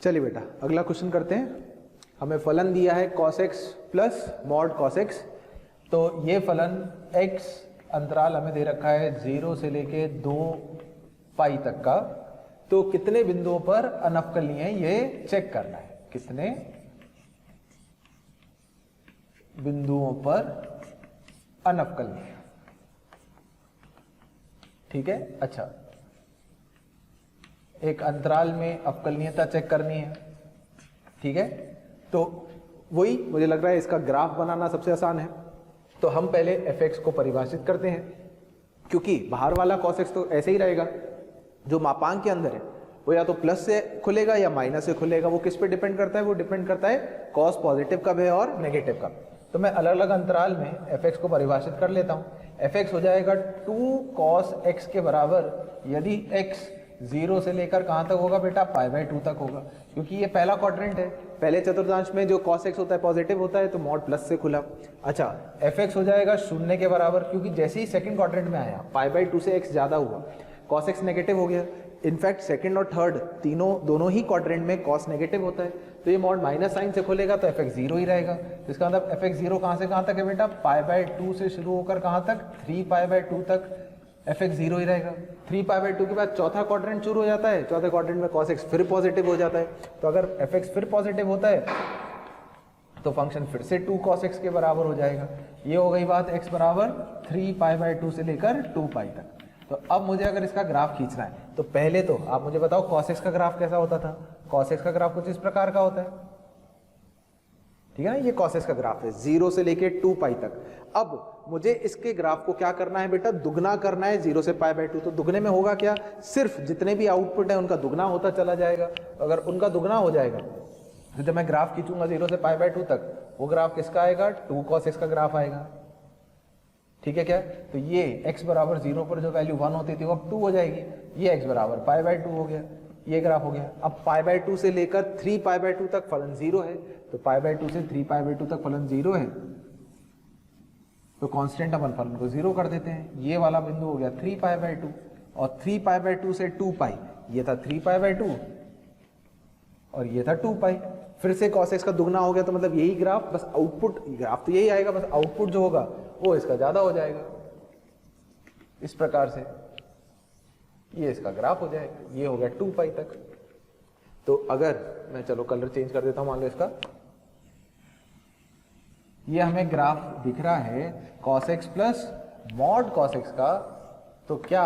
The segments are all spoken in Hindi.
चलिए बेटा अगला क्वेश्चन करते हैं। हमें फलन दिया है cos x plus mod cos x। तो ये फलन x अंतराल हमें दे रखा है 0 से लेके 2 पाई तक का। तो कितने बिंदुओं पर अनवकलनीय है ये चेक करना है, कितने बिंदुओं पर अनवकलनीय। ठीक है, अच्छा एक अंतराल में अवकलनीयता चेक करनी है। ठीक है, तो वही मुझे लग रहा है इसका ग्राफ बनाना सबसे आसान है। तो हम पहले fx को परिभाषित करते हैं, क्योंकि बाहर वाला cos x तो ऐसे ही रहेगा, जो मापांक के अंदर है वो या तो प्लस से खुलेगा या माइनस से खुलेगा। वो किस पे डिपेंड करता है? वो डिपेंड करता है cos पॉजिटिव कब है और नेगेटिव कब। तो मैं अलग अलग अंतराल में fx को परिभाषित कर लेता हूँ। fx हो जाएगा 2 cos x के बराबर यदि x 0 से लेकर कहाँ तक होगा बेटा? π/2 तक होगा, क्योंकि ये पहला क्वाड्रेंट है। पहले चतुर्थांश में जो cos x होता है पॉजिटिव होता है, तो मॉड प्लस से खुला। अच्छा fx हो जाएगा 0 के बराबर, क्योंकि जैसे ही सेकंड क्वाड्रेंट में आया π/2 से x ज्यादा हुआ, cos x नेगेटिव हो गया। इनफैक्ट सेकंड और थर्ड दोनों ही क्वाड्रेंट में cos नेगेटिव होता है, तो ये मॉड माइनस साइन से खुलेगा तो fx 0 ही रहेगा। तो इसका मतलब fx 0 कहाँ से कहाँ तक है बेटा? π/2 से शुरू होकर कहाँ तक? 3π/2 तक fx 0 ही रहेगा। 3π/2 के बाद चौथा क्वाड्रेंट शुरू हो जाता है, चौथे क्वाड्रेंट में cos x फिर पॉजिटिव हो जाता है। तो अगर fx फिर पॉजिटिव होता है तो फंक्शन फिर से 2 cos x के बराबर हो जाएगा। ये हो गई बात x बराबर 3π/2 से लेकर 2π तक। तो अब मुझे अगर इसका ग्राफ खींचना है तो पहले तो आप मुझे बताओ cos x का ग्राफ कैसा होता था? cos x का ग्राफ कुछ इस प्रकार का होता है, ठीक है ना? ये cos x का ग्राफ है 0 से लेके 2π तक। अब मुझे इसके ग्राफ को क्या करना है बेटा? दुगना करना है 0 से π/2। तो दुगने में होगा क्या? सिर्फ जितने भी आउटपुट है उनका दुगना होता चला जाएगा। अगर उनका दुगना हो जाएगा तो जब मैं ग्राफ खींचूंगा 0 से π/2 तक, वो ग्राफ किसका आएगा? 2 cos x का ग्राफ आएगा। ठीक है क्या? तो ये x बराबर 0 पर जो वैल्यू 1 होती थी वो अब 2 हो जाएगी। ये x बराबर π/2 हो गया, ये ग्राफ हो गया। अब π/2 से लेकर 3π/2 तक फलन 0 है, तो π/2 से 3π/2 तक फलन 0 है, तो कांस्टेंट अपन फलन को 0 कर देते हैं। ये वाला बिंदु हो गया 3π/2 और 3π/2 से 2π, ये था 3π/2 और ये था 2π। फिर से cos x का दुगना हो गया, तो मतलब यही ग्राफ, बस आउटपुट ग्राफ तो यही आएगा, बस आउटपुट जो होगा वो इसका ज्यादा हो जाएगा। इस प्रकार से ये इसका ग्राफ हो जाएगा। ये हो गया 2π तक। तो अगर मैं चलो कलर चेंज कर देता हूं, मान लो इसका, ये हमें ग्राफ दिख रहा है cos x plus mod cos x का। तो क्या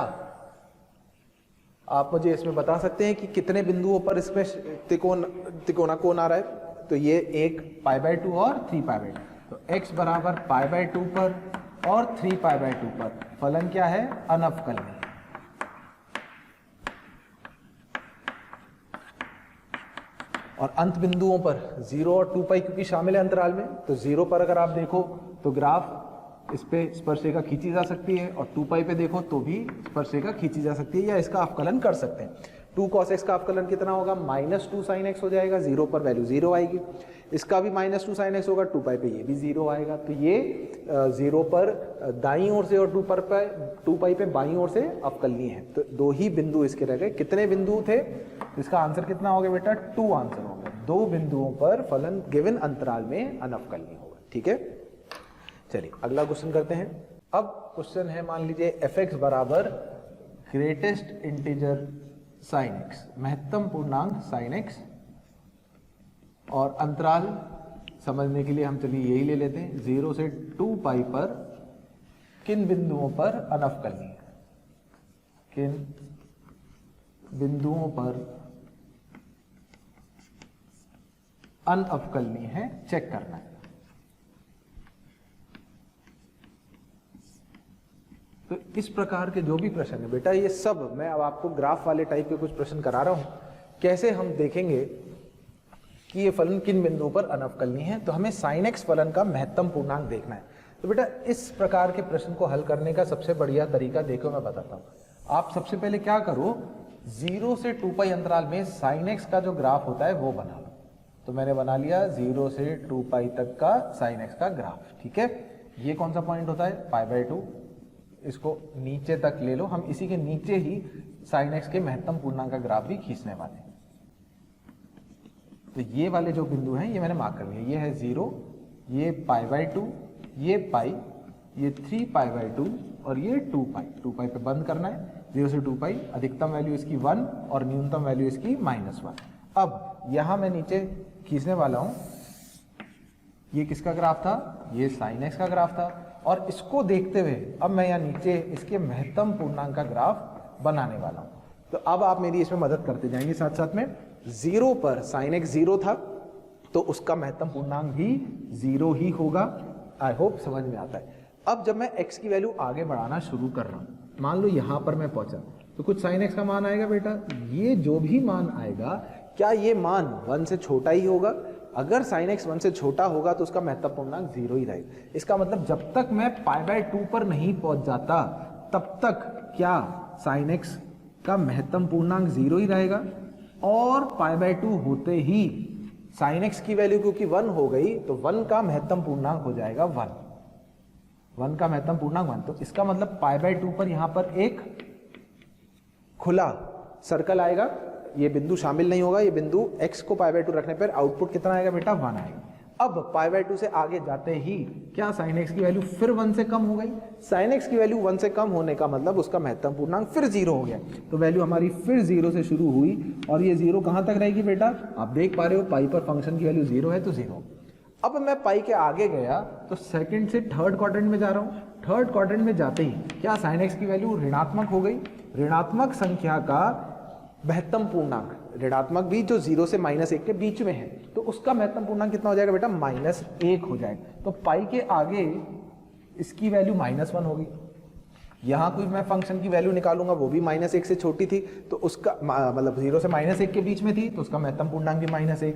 आप मुझे इसमें बता सकते हैं कि कितने बिंदुओं पर इसमें त्रिकोणा कोण आ रहा है? तो ये एक π/2 और 3π/2। तो x बराबर π/2 पर और 3π/2 पर फलन क्या है? अनवकलनीय। और अंत बिंदुओं पर 0 और 2π क्योंकि शामिल है अंतराल में, तो 0 पर अगर आप देखो तो ग्राफ इस पे स्पर्शरेखा खींची जा सकती है, और 2π पे देखो तो भी स्पर्शरेखा खींची जा सकती है, या इसका अवकलन कर सकते हैं। 2 cos x का अवकलन कितना होगा? -2 sin x हो जाएगा। 0 पर वैल्यू 0 आएगी। इसका भी -2 sin x होगा। 2π पे ये भी 0 आएगा। तो ये 0 पर दाईं ओर से और 2π पे बाईं ओर से अवकलनीय है। तो दो ही बिंदु इसके रह गए। कितने बिंदु थे? इसका आंसर कितना हो गया बेटा? 2 आंसर हो गया। 2 बिंदुओं पर फलन गिवन अंतराल में अनवकलनीय होगा। ठीक है, चलिए अगला क्वेश्चन करते हैं। अब क्वेश्चन है, मान लीजिए fx बराबर ग्रेटेस्ट इंटीजर sin x, महत्तम पूर्णांक sin x, और अंतराल समझने के लिए हम चलिए यही ले लेते हैं 0 से 2π पर किन बिंदुओं पर अनवकलनीय, किन बिंदुओं पर अनवकलनीय है चेक करना है। तो इस प्रकार के जो भी प्रश्न है बेटा, ये सब मैं अब आपको ग्राफ वाले टाइप के कुछ प्रश्न करा रहा हूं। कैसे हम देखेंगे कि ये फलन किन बिंदुओं पर अनवकलनीय है, तो हमें sin x फलन का महत्तम पूर्णांक देखना है। तो बेटा इस प्रकार के प्रश्न को हल करने का सबसे बढ़िया तरीका देखो मैं बताता हूँ। आप सबसे पहले क्या करो, 0 से 2π अंतराल में sin x का जो ग्राफ होता है वो बना लो। तो मैंने बना लिया 0 से 2π तक का sin x का ग्राफ। ठीक है, ये कौन सा पॉइंट होता है? π/2। इसको नीचे तक ले लो, हम इसी के नीचे ही sin x के महत्तम पूर्णांक का ग्राफ भी खींचने वाले हैं। तो ये वाले जो बिंदु हैं ये मैंने मार्क कर लिया, ये है 0, ये π/2, ये पाई, ये 3π/2 और ये 2π पे बंद करना है। 0 से 2π, अधिकतम वैल्यू इसकी 1 और न्यूनतम वैल्यू इसकी -1। अब यहां मैं नीचे खींचने वाला हूं, ये किसका ग्राफ था, ये sin x का ग्राफ था, और इसको देखते हुए अब मैं यहाँ नीचे इसके महत्तम पूर्णांक का ग्राफ बनाने वाला हूँ। तो अब आप मेरी इसमें मदद करते जाएंगे साथ साथ में। 0 पर sin x 0 था तो उसका महत्तम पूर्णांक भी 0 ही होगा। आई होप समझ में आता है। अब जब मैं x की वैल्यू आगे बढ़ाना शुरू कर रहा हूँ, मान लो यहाँ पर मैं पहुंचा तो कुछ sin x का मान आएगा बेटा, ये जो भी मान आएगा क्या ये मान 1 से छोटा ही होगा? अगर sin x 1 से छोटा होगा तो उसका महत्तम पूर्णांक 0 ही रहेगा। इसका मतलब जब तक मैं π/2 पर नहीं पहुंच जाता तब तक क्या sin x का महत्तम पूर्णांक 0 ही रहेगा, और π/2 होते ही sin x की वैल्यू क्योंकि 1 हो गई तो 1 का महत्तम पूर्णांक हो जाएगा 1 का महत्तम पूर्णांक 1। तो इसका मतलब π/2 पर यहां पर एक खुला सर्कल आएगा, ये बिंदु शामिल नहीं होगा। ये बिंदु x को π/2 रखने पर आउटपुट कितना आएगा बेटा, 1 आएगा। अब π/2 से आगे जाते ही क्या sin x की वैल्यू फिर 1 से कम हो गई। sin x की वैल्यू 1 से कम होने का मतलब उसका महत्तम पूर्णांक फिर 0 हो गया। तो वैल्यू हमारी फिर 0 से शुरू हुई और ये 0 कहां तक रहेगी बेटा, आप देख पा रहे हो पाई पर फंक्शन की वैल्यू 0 है तो 0। अब मैं पाई के आगे गया तो सेकंड से थर्ड क्वाड्रेंट में जा रहा हूं। थर्ड क्वाड्रेंट में जाते ही क्या sin x की वैल्यू ऋणात्मक हो गई। ऋणात्मक संख्या का महत्तम पूर्णांक, ऋणात्मक भी जो 0 से -1 के बीच में है, तो उसका महत्तम पूर्णांक कितना हो जाएगा बेटा, -1 हो जाएगा। तो पाई के आगे इसकी वैल्यू -1 होगी। यहाँ कोई मैं फंक्शन की वैल्यू निकालूंगा वो भी -1 से छोटी थी, तो उसका मतलब 0 से -1 के बीच में थी तो उसका महत्तम पूर्णांक भी -1।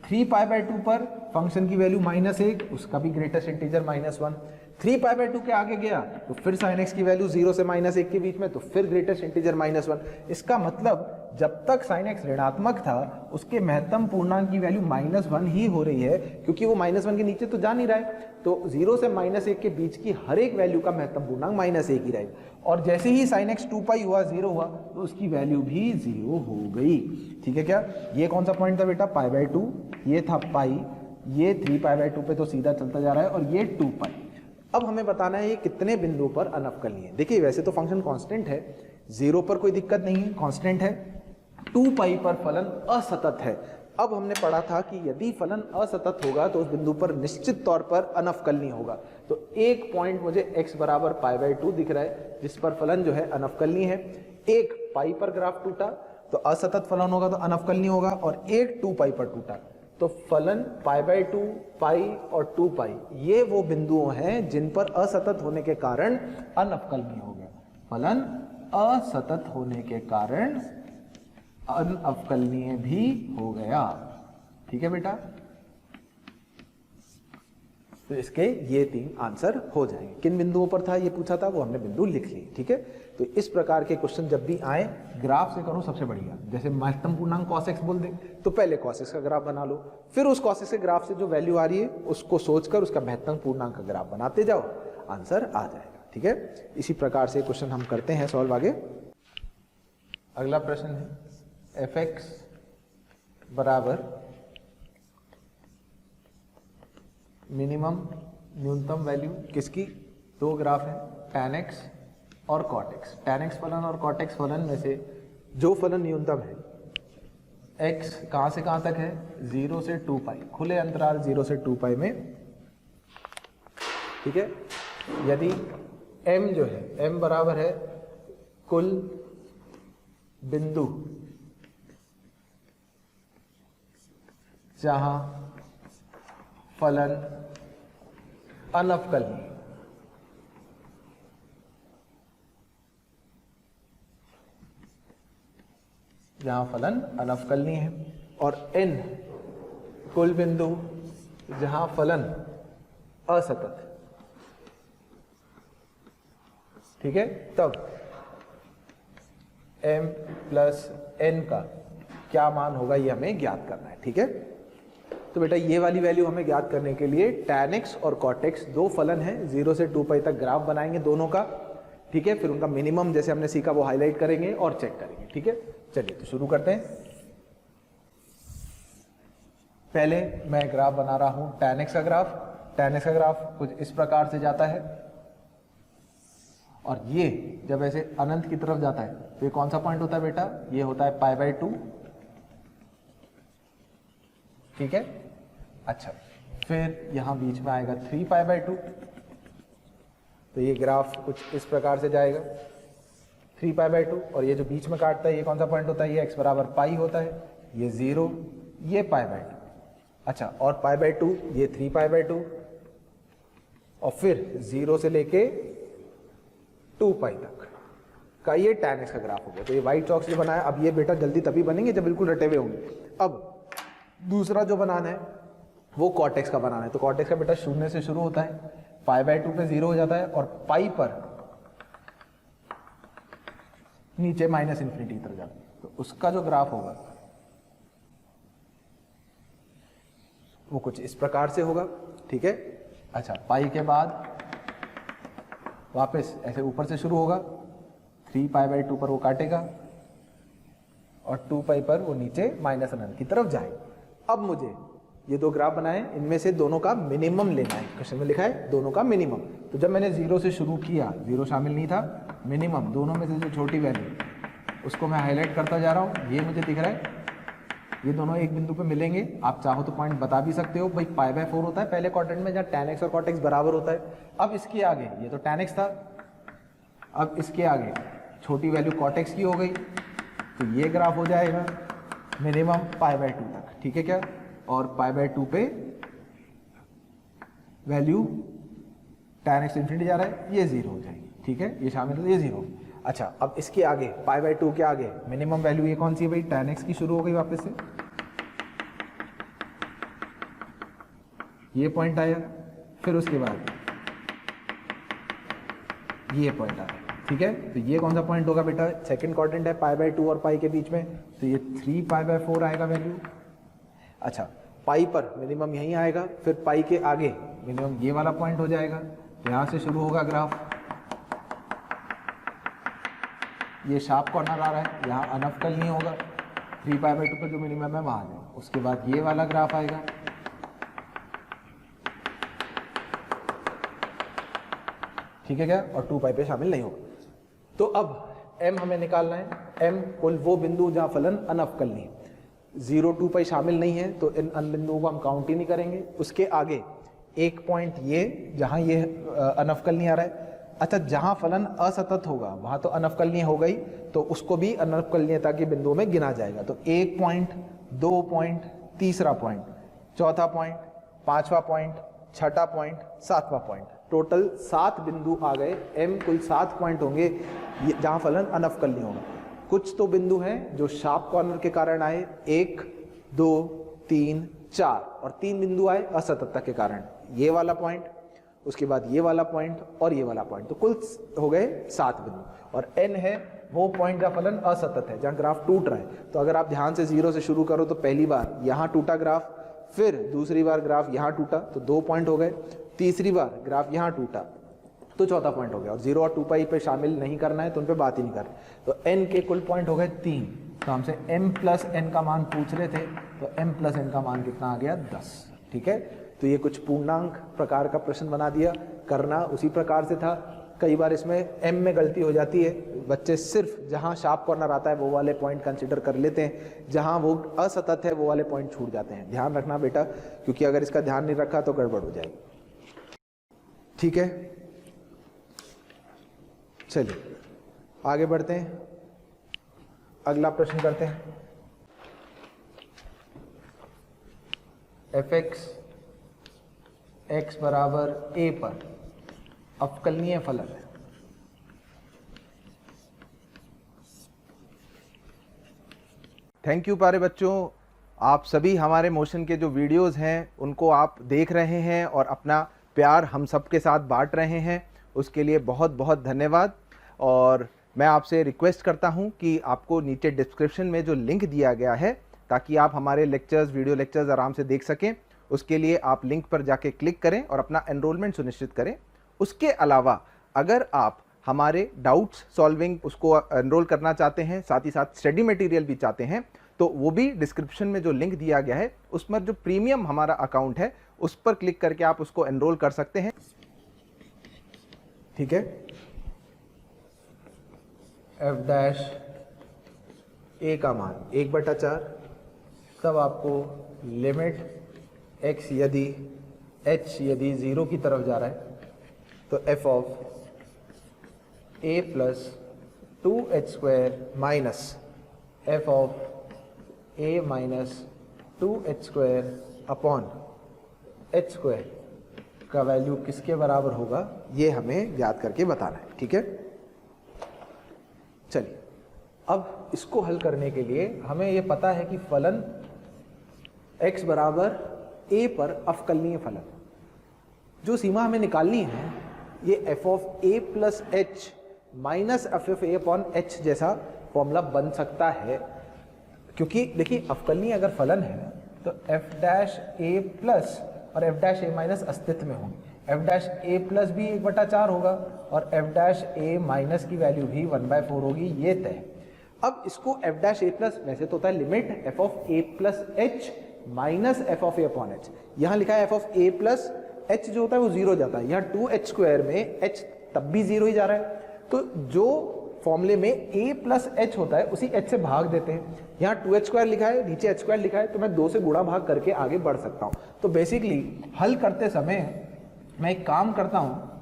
3π/2 पर फंक्शन की वैल्यू -1, उसका भी ग्रेटेस्ट इंटीजर -1। 3π/2 के आगे गया तो फिर sin x की वैल्यू 0 से -1 के बीच में, तो फिर ग्रेटेस्ट इंटीजर -1। इसका मतलब जब तक sin x ऋणात्मक था उसके महत्तम पूर्णांक की वैल्यू -1 ही हो रही है, क्योंकि वो -1 के नीचे तो जा नहीं रहा है। तो 0 से -1 के बीच की हर एक वैल्यू का महत्तम पूर्णांक -1 ही रहेगा। और जैसे ही sin x 2π हुआ 0 हुआ तो उसकी वैल्यू भी 0 हो गई। ठीक है क्या, ये कौन सा पॉइंट था बेटा, π/2, ये था पाई, ये 3π/2 पे तो सीधा चलता जा रहा है, और ये 2π। अब हमें बताना है ये कितने बिंदुओं पर अनवकलनीय है। देखिए वैसे तो फंक्शन कांस्टेंट है, 0 पर कोई दिक्कत नहीं है, कांस्टेंट है। 2π पर फलन असतत है। अब हमने पढ़ा था कि यदि फलन असतत होगा तो उस बिंदु पर निश्चित तौर पर अनवकलनीय होगा। तो एक पॉइंट मुझे x बराबर π/2 दिख रहा है जिस पर फलन जो है अनवकलनीय है। एक पाई पर ग्राफ टूटा तो असतत फलन होगा तो अनवकलनीय होगा, और एक 2π पर टूटा तो फलन π/2, पाई और 2π ये वो बिंदुओं हैं जिन पर असतत होने के कारण अनवकलनीय हो गया। फलन असतत होने के कारण अनवकलनीय भी हो गया। ठीक है बेटा, तो इसके ये 3 आंसर हो जाएंगे। किन बिंदुओं पर था ये पूछा था, वो हमने बिंदु लिख लिए। ठीक है, तो इस प्रकार के क्वेश्चन जब भी आए ग्राफ से करो सबसे बढ़िया। जैसे महत्तम पूर्णांक cos x बोल दे तो पहले cos x का ग्राफ बना लो, फिर उस cos x के ग्राफ से जो वैल्यू आ रही है उसको सोचकर उसका महत्तम पूर्णांक का ग्राफ बनाते जाओ, आंसर आ जाएगा। ठीक है, इसी प्रकार से क्वेश्चन हम करते हैं सॉल्व आगे। अगला प्रश्न है fx बराबर मिनिमम न्यूनतम वैल्यू किसकी, 2 ग्राफ है tan x और cot x। tan x फलन और cot x फलन में से जो फलन न्यूनतम है x कहां से कहां तक है, 0 से 2π, खुले अंतराल 0 से 2π में। ठीक है, यदि m जो है m बराबर है कुल बिंदु जहां फलन अनवकलनीय, जहां फलन अनवकलनीय है, और n कुल बिंदु जहां फलन असतत है। ठीक है, तब m प्लस n का क्या मान होगा ये हमें ज्ञात करना है। ठीक है, तो बेटा ये वाली वैल्यू हमें ज्ञात करने के लिए tan x और cot x दो फलन हैं, 0 से 2π तक ग्राफ बनाएंगे दोनों का। ठीक है, फिर उनका मिनिमम जैसे हमने सीखा वो हाईलाइट करेंगे और चेक करेंगे। ठीक है, चलिए तो शुरू करते हैं। पहले मैं ग्राफ बना रहा हूं tan x का ग्राफ। tan x का ग्राफ कुछ इस प्रकार से जाता है और ये जब ऐसे अनंत की तरफ जाता है तो ये कौन सा पॉइंट होता है बेटा, ये होता है π/2। ठीक है, अच्छा फिर यहां बीच में आएगा 3π/2, तो ये ग्राफ कुछ इस प्रकार से जाएगा 3π/2, और ये जो बीच में काटता है ये कौन सा पॉइंट होता है, ये x बराबर पाई होता है, ये 0, ये π/2। अच्छा, और π/2 ये 3π/2, और फिर 0 से लेके 2π तक का ये tan x का ग्राफ हो गया। तो ये व्हाइट चॉक से बनाया। अब ये बेटा जल्दी तभी बनेंगे जब बिल्कुल रटे हुए होंगे। अब दूसरा जो बनाना है वो cot x का बनाना है। तो cot x का बेटा 0 से शुरू होता है, π/2 पे 0 हो जाता है और पाई पर नीचे -∞ की तरफ जाता है। तो उसका जो ग्राफ होगा वो कुछ इस प्रकार से होगा। ठीक है, अच्छा पाई के बाद वापस ऐसे ऊपर से शुरू होगा, 3π/2 पर वो काटेगा और 2π पर वो नीचे -∞ की तरफ जाएगा। अब मुझे ये दो ग्राफ बनाए, इनमें से दोनों का मिनिमम लेना है। क्वेश्चन में लिखा है दोनों का मिनिमम। तो जब मैंने 0 से शुरू किया, 0 शामिल नहीं था, मिनिमम दोनों में से जो छोटी वैल्यू उसको मैं हाईलाइट करता जा रहा हूँ। ये मुझे दिख रहा है, ये दोनों एक बिंदु पे मिलेंगे। आप चाहो तो पॉइंट बता भी सकते हो भाई, π/4 होता है पहले क्वाड्रेंट में जहाँ tan x और cot x बराबर होता है। अब इसके आगे ये तो tan x था, अब इसके आगे छोटी वैल्यू cot x की हो गई, तो ये ग्राफ हो जाएगा मिनिमम π/2 तक। ठीक है क्या, और π/2 पे वैल्यू tan x इंफिनिटी जा रहा है, ये 0 हो जाएगी। ठीक है, ये शामिल है, ये 0। अच्छा, अब इसके आगे π/2 के आगे मिनिमम वैल्यू ये कौन सी है भाई, tan x की शुरू हो गई वापस से, ये पॉइंट आया, फिर उसके बाद ये पॉइंट आया। ठीक है, तो ये कौन सा पॉइंट होगा बेटा, सेकंड क्वाड्रेंट है π/2 और पाई के बीच में, तो ये 3π/4 आएगा वैल्यू। अच्छा, पाई पर मिनिमम यहीं आएगा, फिर पाई के आगे मिनिमम ये वाला पॉइंट हो जाएगा, यहाँ से शुरू होगा ग्राफ, ये शार्प कॉर्नर आ रहा है, यहाँ अनवकल नहीं होगा, 3π/2 पर जो मिनिमम है वहाँ जाए। उसके बाद ये वाला ग्राफ आएगा, ठीक है क्या, और 2π पे शामिल नहीं होगा। तो अब m हमें निकालना है, m कुल वो बिंदु जहाँ फलन अनवकल नहीं है, 0 2π शामिल नहीं है, तो इन अन बिंदुओं को हम काउंट ही नहीं करेंगे। उसके आगे एक पॉइंट ये जहाँ ये अनवकल नहीं आ रहा है। अच्छा, जहाँ फलन असतत होगा वहाँ तो अनवकलनीय हो गई, तो उसको भी अनवकलनीयता के बिंदुओं में गिना जाएगा। तो 1 पॉइंट, 2 पॉइंट, तीसरा पॉइंट, चौथा पॉइंट, पांचवा पॉइंट, छठा पॉइंट, सातवां पॉइंट, टोटल 7 बिंदु आ गए। m कुल 7 पॉइंट होंगे जहाँ फलन अनवकलनीय होगा। कुछ तो बिंदु हैं जो शार्प कॉर्नर के कारण आए, 1 2 3 4, और 3 बिंदु आए असततता के कारण, ये वाला पॉइंट, उसके बाद ये वाला पॉइंट और ये वाला पॉइंट, तो कुल हो गए 7 बिंदु। और n है वो पॉइंट जहाँ फलन असतत है, जहाँ ग्राफ टूट रहा है। तो अगर आप ध्यान से 0 से शुरू करो तो पहली बार यहाँ टूटा ग्राफ, फिर दूसरी बार ग्राफ यहाँ टूटा, तो 2 पॉइंट हो गए, तीसरी बार ग्राफ यहाँ टूटा तो चौथा पॉइंट हो गया। और 0 और 2π पे शामिल नहीं करना है तो उन पे बात ही नहीं कर रहे। तो n के कुल पॉइंट हो गए 3। तो हमसे m प्लस n का मान पूछ रहे थे, तो m प्लस n का मान कितना आ गया, 10। ठीक है, तो ये कुछ पूर्णांक प्रकार का प्रश्न बना दिया, करना उसी प्रकार से था। कई बार इसमें m में गलती हो जाती है, बच्चे सिर्फ जहाँ शार्प कॉर्नर आता है वो वाले पॉइंट कंसिडर कर लेते हैं, जहाँ वो असतत है वो वाले पॉइंट छूट जाते हैं। ध्यान रखना बेटा, क्योंकि अगर इसका ध्यान नहीं रखा तो गड़बड़ हो जाएगी। ठीक है, चलिए आगे बढ़ते हैं, अगला प्रश्न करते हैं। fx x बराबर a पर अवकलनीय फलन है। थैंक यू प्यारे बच्चों, आप सभी हमारे मोशन के जो वीडियोस हैं उनको आप देख रहे हैं और अपना प्यार हम सब के साथ बांट रहे हैं, उसके लिए बहुत बहुत धन्यवाद। और मैं आपसे रिक्वेस्ट करता हूं कि आपको नीचे डिस्क्रिप्शन में जो लिंक दिया गया है, ताकि आप हमारे लेक्चर्स, वीडियो लेक्चर्स आराम से देख सकें, उसके लिए आप लिंक पर जाके क्लिक करें और अपना एनरोलमेंट सुनिश्चित करें। उसके अलावा अगर आप हमारे डाउट्स सॉल्विंग उसको एनरोल करना चाहते हैं, साथ ही साथ स्टडी मटेरियल भी चाहते हैं, तो वो भी डिस्क्रिप्शन में जो लिंक दिया गया है उसमें जो प्रीमियम हमारा अकाउंट है उस पर क्लिक करके आप उसको एनरोल कर सकते हैं। ठीक है, f डैश a का मान 1/4, तब आपको लिमिट x यदि h यदि 0 की तरफ जा रहा है तो f of a plus 2h² minus f of a minus 2h² upon h² का वैल्यू किसके बराबर होगा, ये हमें याद करके बताना है। ठीक है, चलिए अब इसको हल करने के लिए हमें ये पता है कि फलन x बराबर a पर अवकलनीय फलन, जो सीमा हमें निकालनी है ये f of a plus h minus F of a upon h जैसा फॉर्मूला बन सकता है, क्योंकि देखिए अवकलनीय अगर फलन है तो f डैश a प्लस और f डैश a माइनस अस्तित्व में होंगे, f डैश a प्लस भी 1/4 होगा और f डैश a माइनस की वैल्यू भी 1/4 होगी, ये तय। अब इसको f डैश a प्लस वैसे तो होता है limit f of a plus h minus f of a upon h, यहाँ लिखा है f of a plus h जो होता है वो 0 जाता है, यहाँ 2h² में h तब भी 0 ही जा रहा है, तो जो फॉर्मूले में a प्लस h होता है उसी h से भाग देते हैं। यहाँ 2h² लिखा है, नीचे h² लिखा है, तो मैं 2 से गुणा भाग करके आगे बढ़ सकता हूँ। तो बेसिकली हल करते समय मैं एक काम करता हूँ,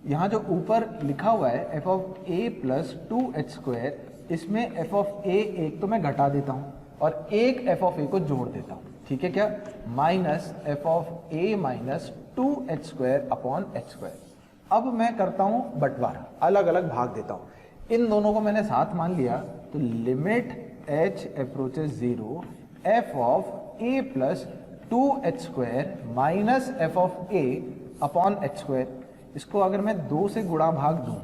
यहाँ जो ऊपर लिखा हुआ है f of a plus 2h², इसमें f ऑफ a एक तो मैं घटा देता हूँ और एक f ऑफ a को जोड़ देता हूँ। ठीक है क्या, minus f of a minus 2h² upon h²। अब मैं करता हूँ बंटवारा, अलग अलग भाग देता हूँ, इन दोनों को मैंने साथ मान लिया, तो limit h approaches 0 f of a plus 2h² minus f of a upon h², इसको अगर मैं 2 से गुणा भाग दूं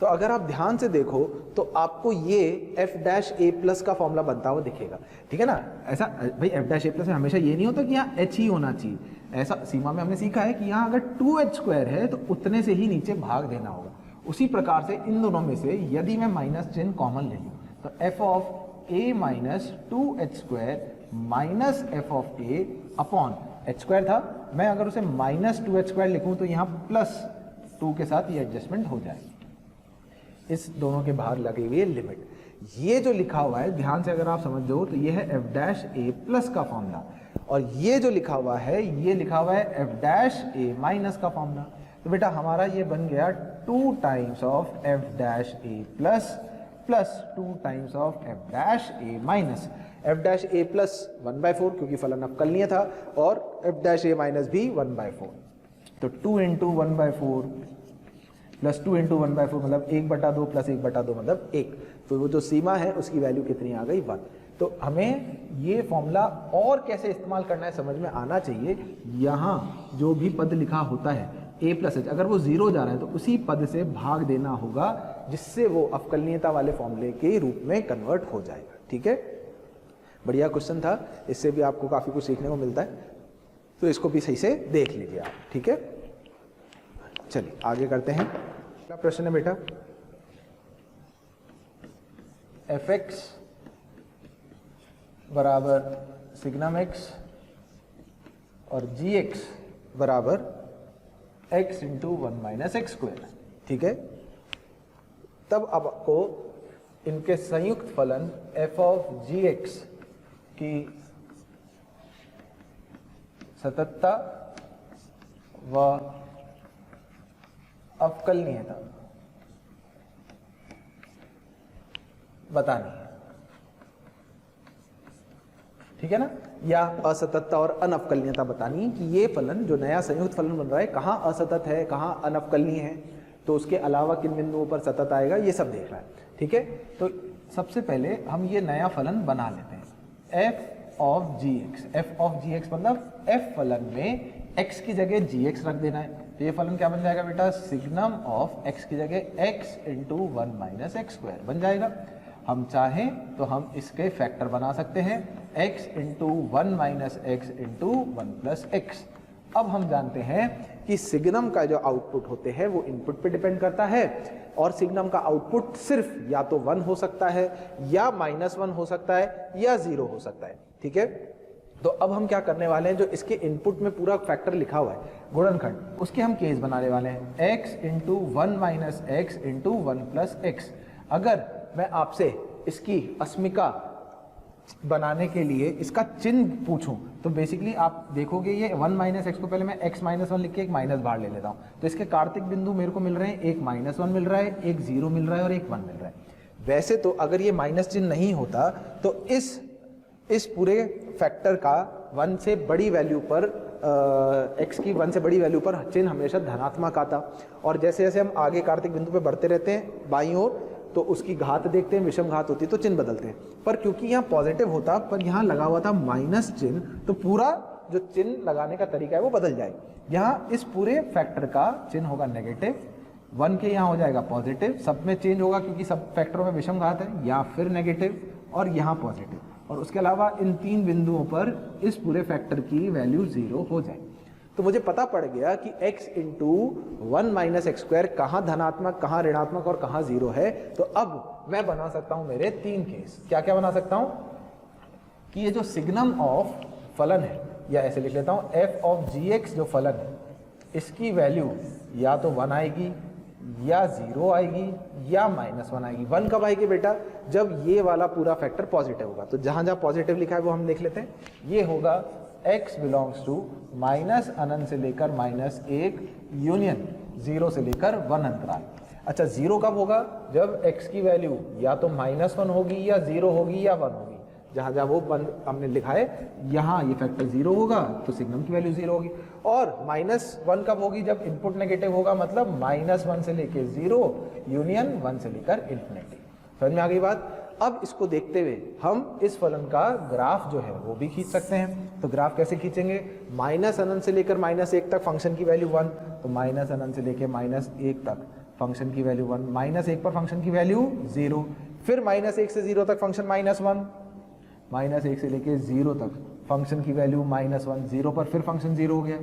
तो अगर आप ध्यान से देखो तो आपको ये f डैश a प्लस का फॉर्मूला बनता हुआ दिखेगा। ठीक है ना, ऐसा भाई f डैश a प्लस हमेशा ये नहीं होता कि यहाँ h ही होना चाहिए, ऐसा सीमा में हमने सीखा है कि यहाँ अगर 2h² है तो उतने से ही नीचे भाग देना होगा। उसी प्रकार से इन दोनों में से यदि मैं माइनस चिन्ह कॉमन ले लूँ तो f of a minus 2h² minus f of a upon h² था, मैं अगर उसे माइनस 2h² लिखूँ तो यहाँ प्लस 2 के साथ ये एडजस्टमेंट हो जाएगी, इस दोनों के बाहर लगी हुई है लिमिट। ये जो लिखा हुआ है ध्यान से अगर आप समझ जाओ तो ये है f डैश a प्लस का फॉर्मूला, और ये जो लिखा हुआ है ये लिखा हुआ है f डैश a माइनस का फॉर्मूला। तो बेटा हमारा ये बन गया 2 times of f dash a plus plus 2 times of f dash a minus. f dash a plus 1/4 क्योंकि फलन अवकलनीय था, और f डैश a माइनस भी 1/4, तो 2 इंटू 1/4 प्लस 2 इंटू 1/4 मतलब 1/2 प्लस 1/2 मतलब 1, तो वो जो सीमा है उसकी वैल्यू कितनी आ गई 1। तो हमें ये फॉर्मूला और कैसे इस्तेमाल करना है समझ में आना चाहिए। यहाँ जो भी पद लिखा होता है a प्लस h, अगर वो 0 जा रहा है तो उसी पद से भाग देना होगा, जिससे वो अवकलनीयता वाले फॉर्मूले के रूप में कन्वर्ट हो जाएगा। ठीक है, बढ़िया क्वेश्चन था, इससे भी आपको काफ़ी कुछ सीखने को मिलता है, तो इसको भी सही से देख लीजिए आप। ठीक है, चलिए आगे करते हैं। अगला प्रश्न है बेटा, fx बराबर सिग्नम x और gx बराबर x इंटू 1 माइनस x²। ठीक है, तब आपको इनके संयुक्त फलन f ऑफ gx की सततता व अवकलनीयता बतानी है। ठीक है ना, या असततता और अनवकलनीयता बतानी है कि ये फलन जो नया संयुक्त फलन बन रहा है कहाँ असतत है कहाँ अनवकलनीय है, तो उसके अलावा किन बिंदुओं पर सतत आएगा ये सब देखना है। ठीक है, तो सबसे पहले हम ये नया फलन बना लेते हैं f of gx। f of gx मतलब f फलन में x की जगह gx रख देना है, तो ये फलन क्या बन जाएगा बेटा, सिग्नम ऑफ x की जगह x इंटू 1 माइनस x² बन जाएगा। हम चाहें तो हम इसके फैक्टर बना सकते हैं, x into 1 minus x into 1 plus x। अब हम जानते हैं कि सिग्नम का जो आउटपुट होते हैं वो इनपुट पे डिपेंड करता है, और सिग्नम का आउटपुट सिर्फ या तो 1 हो सकता है, या -1 हो सकता है, या 0 हो सकता है। ठीक है, तो अब हम क्या करने वाले हैं, जो इसके इनपुट में पूरा फैक्टर लिखा हुआ है गुणनखंड, उसके हम केस बनाने वाले हैं, x into 1 minus x into 1 plus x. अगर मैं आपसे इसकी अस्मिका बनाने के लिए इसका चिन्ह पूछूं तो बेसिकली आप देखोगे ये 1 माइनस एक्स को पहले मैं x माइनस 1 लिख के एक माइनस बाहर ले लेता हूं, तो इसके कार्तिक बिंदु मेरे को मिल रहे हैं, एक -1 मिल रहा है, एक 0 मिल रहा है और एक 1 मिल रहा है। वैसे तो अगर ये माइनस चिन्ह नहीं होता तो इस पूरे फैक्टर का 1 से बड़ी वैल्यू पर x की 1 से बड़ी वैल्यू पर चिन्ह हमेशा धनात्मक आता, और जैसे जैसे हम आगे कार्तिक बिंदु पे बढ़ते रहते हैं बाईं ओर, तो उसकी घात देखते हैं, विषम घात होती है तो चिन्ह बदलते हैं। पर क्योंकि यहाँ पॉजिटिव होता पर यहाँ लगा हुआ था माइनस चिन्ह, तो पूरा जो चिन्ह लगाने का तरीका है वो बदल जाए। यहाँ इस पूरे फैक्टर का चिन्ह होगा नेगेटिव, 1 के यहाँ हो जाएगा पॉजिटिव, सब में चेंज होगा क्योंकि सब फैक्टरों में विषम घात है, या फिर नेगेटिव और यहाँ पॉजिटिव, और उसके अलावा इन 3 बिंदुओं पर इस पूरे फैक्टर की वैल्यू 0 हो जाए। तो मुझे पता पड़ गया कि x into 1 minus x square कहाँ धनात्मक, कहाँ ऋणात्मक और कहाँ 0 है। तो अब मैं बना सकता हूं मेरे 3 केस। क्या क्या बना सकता हूं कि ये जो सिग्नम ऑफ फलन है, या ऐसे लिख लेता हूं f ऑफ gx जो फलन है, इसकी वैल्यू या तो 1 आएगी, या 0 आएगी, या -1 आएगी। 1 कब आएगी बेटा, जब ये वाला पूरा फैक्टर पॉजिटिव होगा। तो जहां जहां पॉजिटिव लिखा है वो हम देख लेते हैं। ये होगा x बिलोंग्स टू माइनस अनंत से लेकर -1 यूनियन 0 से लेकर 1 अंतराल। अच्छा, 0 कब होगा, जब x की वैल्यू या तो -1 होगी, या 0 होगी, या 1 होगी। जहां जहां वो बंद हमने लिखा है, यहाँ ये फैक्टर 0 होगा तो सिग्नम की वैल्यू 0 होगी। और -1 कब होगी, जब इनपुट नेगेटिव होगा, मतलब -1 से लेकर 0 यूनियन 1 से लेकर इन्फिनिटी। समझ में आ गई बात। अब इसको देखते हुए हम इस फलन का ग्राफ जो है वो भी खींच सकते हैं। तो ग्राफ कैसे खींचेंगे, माइनस अनंत से लेकर -1 तक फंक्शन की वैल्यू 1, तो माइनस अनंत से लेकर -1 तक फंक्शन की वैल्यू 1, -1 पर फंक्शन की वैल्यू 0, फिर -1 से 0 तक फंक्शन -1, -1 से लेकर 0 तक फंक्शन की वैल्यू -1, 0 पर फिर फंक्शन 0 हो गया,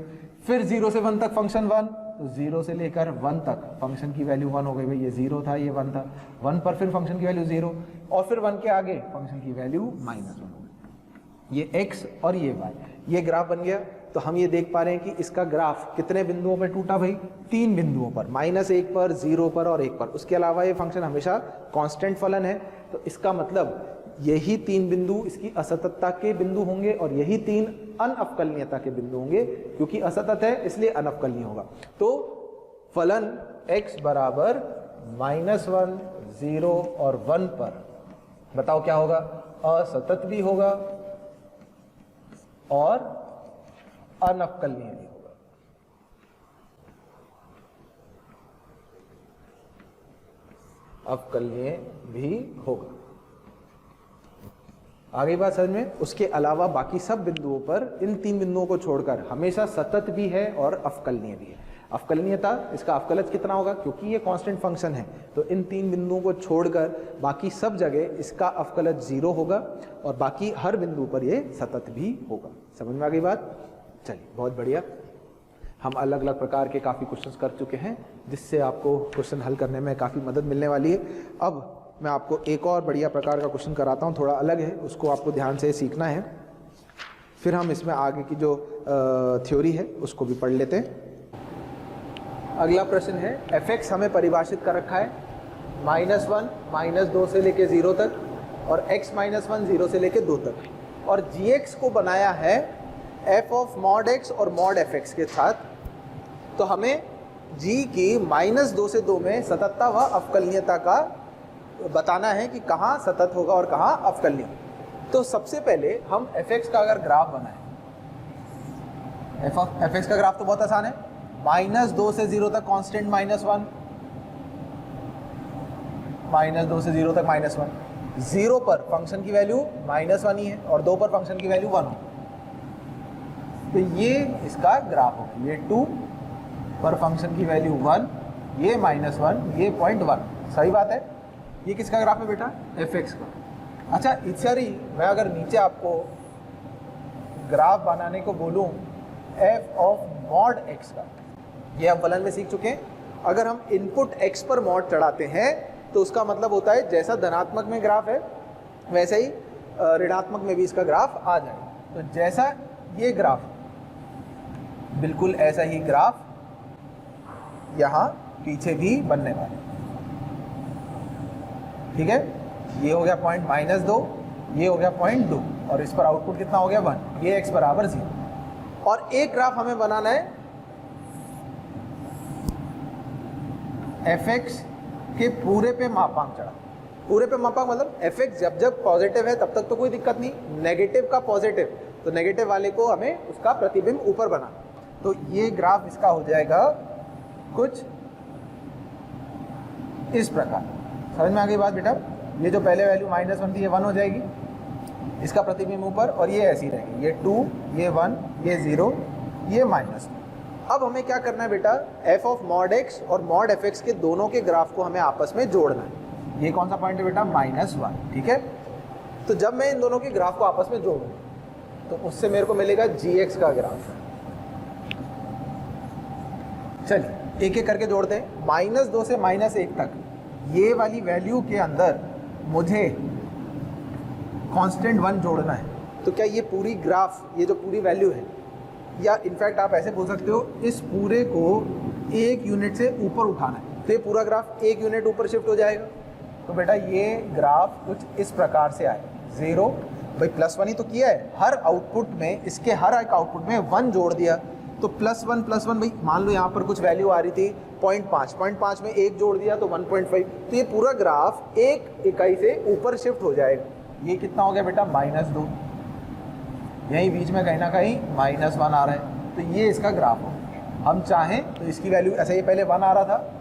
फिर 0 से 1 तक फंक्शन 1, तो 0 से लेकर 1 तक फंक्शन की वैल्यू 1 हो गई। भाई ये 0 था, ये 1 था, 1 पर फिर फंक्शन की वैल्यू 0, और फिर 1 के आगे फंक्शन की वैल्यू -1 हो गई। ये x और ये y, ये ग्राफ बन गया। तो हम ये देख पा रहे हैं कि इसका ग्राफ कितने बिंदुओं पर टूटा भाई, 3 बिंदुओं पर, -1 पर, 0 पर और 1 पर। उसके अलावा ये फंक्शन हमेशा कांस्टेंट फलन है, तो इसका मतलब यही 3 बिंदु इसकी असततता के बिंदु होंगे, और यही 3 अनअवकलनीयता के बिंदु होंगे। क्योंकि असतत है इसलिए अनअवकलनीय होगा। तो फलन x बराबर -1, 0 और 1 पर बताओ क्या होगा, असतत भी होगा और अनअवकलनीय भी होगा। अवकलनीय भी होगा। आगे बात समझ में। उसके अलावा बाकी सब बिंदुओं पर, इन 3 बिंदुओं को छोड़कर हमेशा सतत भी है और अवकलनीय भी है। अवकलनीयता, इसका अवकलज कितना होगा, क्योंकि ये कांस्टेंट फंक्शन है, तो इन 3 बिंदुओं को छोड़कर बाकी सब जगह इसका अवकलज 0 होगा, और बाकी हर बिंदु पर ये सतत भी होगा। समझ में आ गई बात। चलिए, बहुत बढ़िया। हम अलग अलग प्रकार के काफ़ी क्वेश्चंस कर चुके हैं, जिससे आपको क्वेश्चन हल करने में काफ़ी मदद मिलने वाली है। अब मैं आपको एक और बढ़िया प्रकार का क्वेश्चन कराता हूँ, थोड़ा अलग है, उसको आपको ध्यान से सीखना है, फिर हम इसमें आगे की जो थ्योरी है उसको भी पढ़ लेते हैं। अगला प्रश्न है, f(x) हमें परिभाषित कर रखा है -1, -2 से लेके 0 तक, और x -1 0 से लेके 2 तक, और gx को बनाया है f ऑफ मॉड x और मॉड fx के साथ। तो हमें g की -2 से 2 में सततता व अवकलनीयता का बताना है कि कहाँ सतत होगा और कहाँ अवकलनीय। तो सबसे पहले हम f(x) का अगर ग्राफ बनाएं, f(x) का ग्राफ तो बहुत आसान है, -2 से 0 तक कांस्टेंट -1, -2 से 0 तक -1, 0 पर फंक्शन की वैल्यू -1 ही है, और 2 पर फंक्शन की वैल्यू 1 हो। तो ये इसका ग्राफ होगा, ये 2 पर फंक्शन की वैल्यू 1, ये -1, ये 0.1। सही बात है। ये किसका ग्राफ है बेटा, f(x) का। अच्छा, इत्यादि मैं अगर नीचे आपको ग्राफ बनाने को बोलूं f ऑफ मॉड x का, ये हम फलन में सीख चुके हैं। अगर हम इनपुट x पर मॉड चढ़ाते हैं तो उसका मतलब होता है जैसा धनात्मक में ग्राफ है वैसे ही ऋणात्मक में भी इसका ग्राफ आ जाएगा। तो जैसा ये ग्राफ, बिल्कुल ऐसा ही ग्राफ यहाँ पीछे भी बनने वाला है। ठीक है, ये हो गया पॉइंट -2, ये हो गया 0.2 और इस पर आउटपुट कितना हो गया 1। ये x बराबर 0 और एक ग्राफ हमें बनाना है fx के पूरे पे मापांक चढ़ा। पूरे पे मापांक मतलब fx जब जब पॉजिटिव है तब तक तो कोई दिक्कत नहीं, नेगेटिव का पॉजिटिव, तो नेगेटिव वाले को हमें उसका प्रतिबिंब ऊपर बनाना। तो ये ग्राफ इसका हो जाएगा कुछ इस प्रकार। समझ में आ गई बात बेटा? ये जो पहले वैल्यू -1 थी ये 1 हो जाएगी, इसका प्रतिबिंब ऊपर, और ये ऐसी रहेगी, ये 2, ये 1, ये 0, ये -2। अब हमें क्या करना है बेटा, f ऑफ मॉड x और मॉड fx के दोनों के ग्राफ को हमें आपस में जोड़ना है। ये कौन सा पॉइंट है बेटा? -1। ठीक है, तो जब मैं इन दोनों के ग्राफ को आपस में जोड़ूँ तो उससे मेरे को मिलेगा gx का ग्राफ। चलिए एक एक करके जोड़ते हैं। -2 से -1 तक ये वाली वैल्यू के अंदर मुझे कांस्टेंट 1 जोड़ना है। तो क्या ये पूरी ग्राफ, ये जो पूरी वैल्यू है, या इनफैक्ट आप ऐसे बोल सकते हो इस पूरे को 1 यूनिट से ऊपर उठाना है, तो ये पूरा ग्राफ 1 यूनिट ऊपर शिफ्ट हो जाएगा। तो बेटा ये ग्राफ कुछ इस प्रकार से आए। 0 भाई +1 ही तो किया है, हर आउटपुट में, इसके हर एक आउटपुट में 1 जोड़ दिया, तो +1 भाई मान लो यहाँ पर कुछ वैल्यू आ रही थी 0.5 में 1 जोड़ दिया तो 1.5, तो ये पूरा ग्राफ 1 इकाई से ऊपर शिफ्ट हो जाएगा। ये कितना हो गया बेटा? -2। यहीं बीच में कहीं ना कहीं -1 आ रहा है, तो ये इसका ग्राफ हो। हम चाहें तो इसकी वैल्यू ऐसा, ये पहले 1 आ रहा था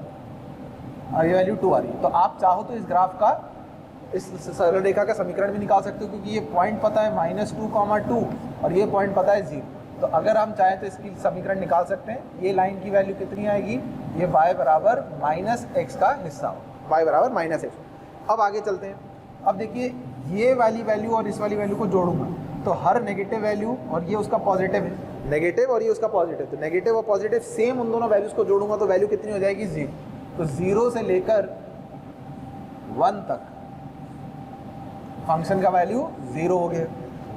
और ये वैल्यू 2 आ रही है, तो आप चाहो तो इस ग्राफ का, इस सरल रेखा का समीकरण भी निकाल सकते हो, क्योंकि ये पॉइंट पता है -2, और ये पॉइंट पता है 0। तो अगर हम चाहें तो इसकी समीकरण निकाल सकते हैं। ये लाइन की वैल्यू कितनी आएगी? ये y बराबर -x का हिस्सा हो, y बराबर -x। अब आगे चलते हैं। अब देखिए ये वाली वैल्यू और इस वाली वैल्यू को जोड़ूंगा तो हर नेगेटिव वैल्यू, और ये उसका पॉजिटिव है, नेगेटिव और ये उसका पॉजिटिव, तो नेगेटिव और पॉजिटिव सेम उन दोनों वैल्यूज़ को जोड़ूंगा तो वैल्यू कितनी हो जाएगी? 0। तो 0 से लेकर 1 तक फंक्शन का वैल्यू 0 हो गया।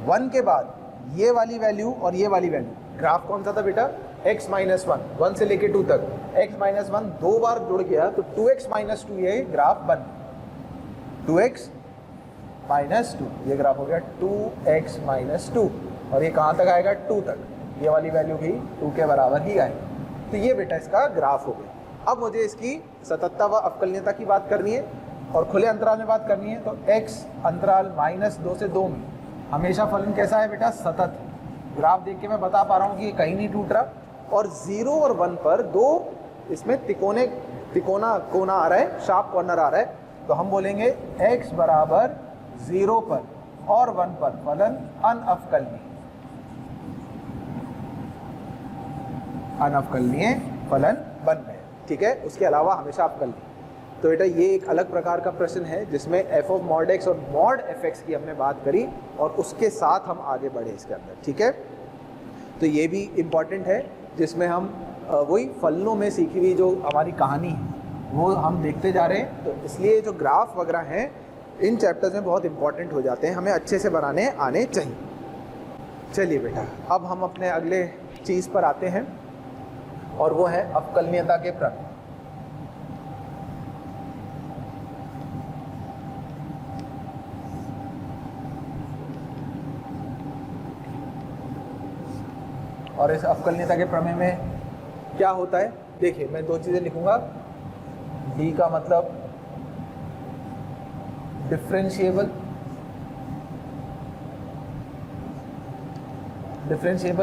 1 के बाद ये वाली वैल्यू और ये वाली वैल्यू, ग्राफ कौन सा था बेटा? x -1, 1 से लेकर 2 तक, x -1 2 बार जुड़ गया तो 2x -2 ये ग्राफ बन, 2x -2 ये ग्राफ हो गया 2x -2, और ये कहाँ तक आएगा? 2 तक। ये वाली वैल्यू भी 2 के बराबर ही आएगी। तो ये बेटा इसका ग्राफ हो गया। अब मुझे इसकी सततता व अवकलनीयता की बात करनी है और खुले अंतराल में बात करनी है। तो x अंतराल -2 से 2 में हमेशा फलन कैसा है बेटा? सतत। ग्राफ देख के मैं बता पा रहा हूँ कि ये कहीं नहीं टूट रहा, और 0 और 1 पर 2 इसमें कोना आ रहा है, शार्प कॉर्नर आ रहा है। तो हम बोलेंगे x बराबर 0 पर और 1 पर फलन अनअवकलनीय फलन बन गए। ठीक है, उसके अलावा हमेशा अवकलनीय। तो बेटा ये एक अलग प्रकार का प्रश्न है जिसमें f ऑफ मॉड x और मॉड fx की हमने बात करी और उसके साथ हम आगे बढ़े इसके अंदर। ठीक है, तो ये भी इम्पॉर्टेंट है जिसमें हम वही फलनों में सीखी हुई जो हमारी कहानी है वो हम देखते जा रहे हैं। तो इसलिए जो ग्राफ वगैरह हैं इन चैप्टर्स में बहुत इंपॉर्टेंट हो जाते हैं, हमें अच्छे से बनाने आने चाहिए। चलिए बेटा अब हम अपने अगले चीज़ पर आते हैं और वो है अवकलनीयता के प्रमेय। और इस अवकलनीयता के प्रमेय में क्या होता है? देखिए मैं 2 चीज़ें लिखूंगा। d का मतलब डिफरेंशिएबल,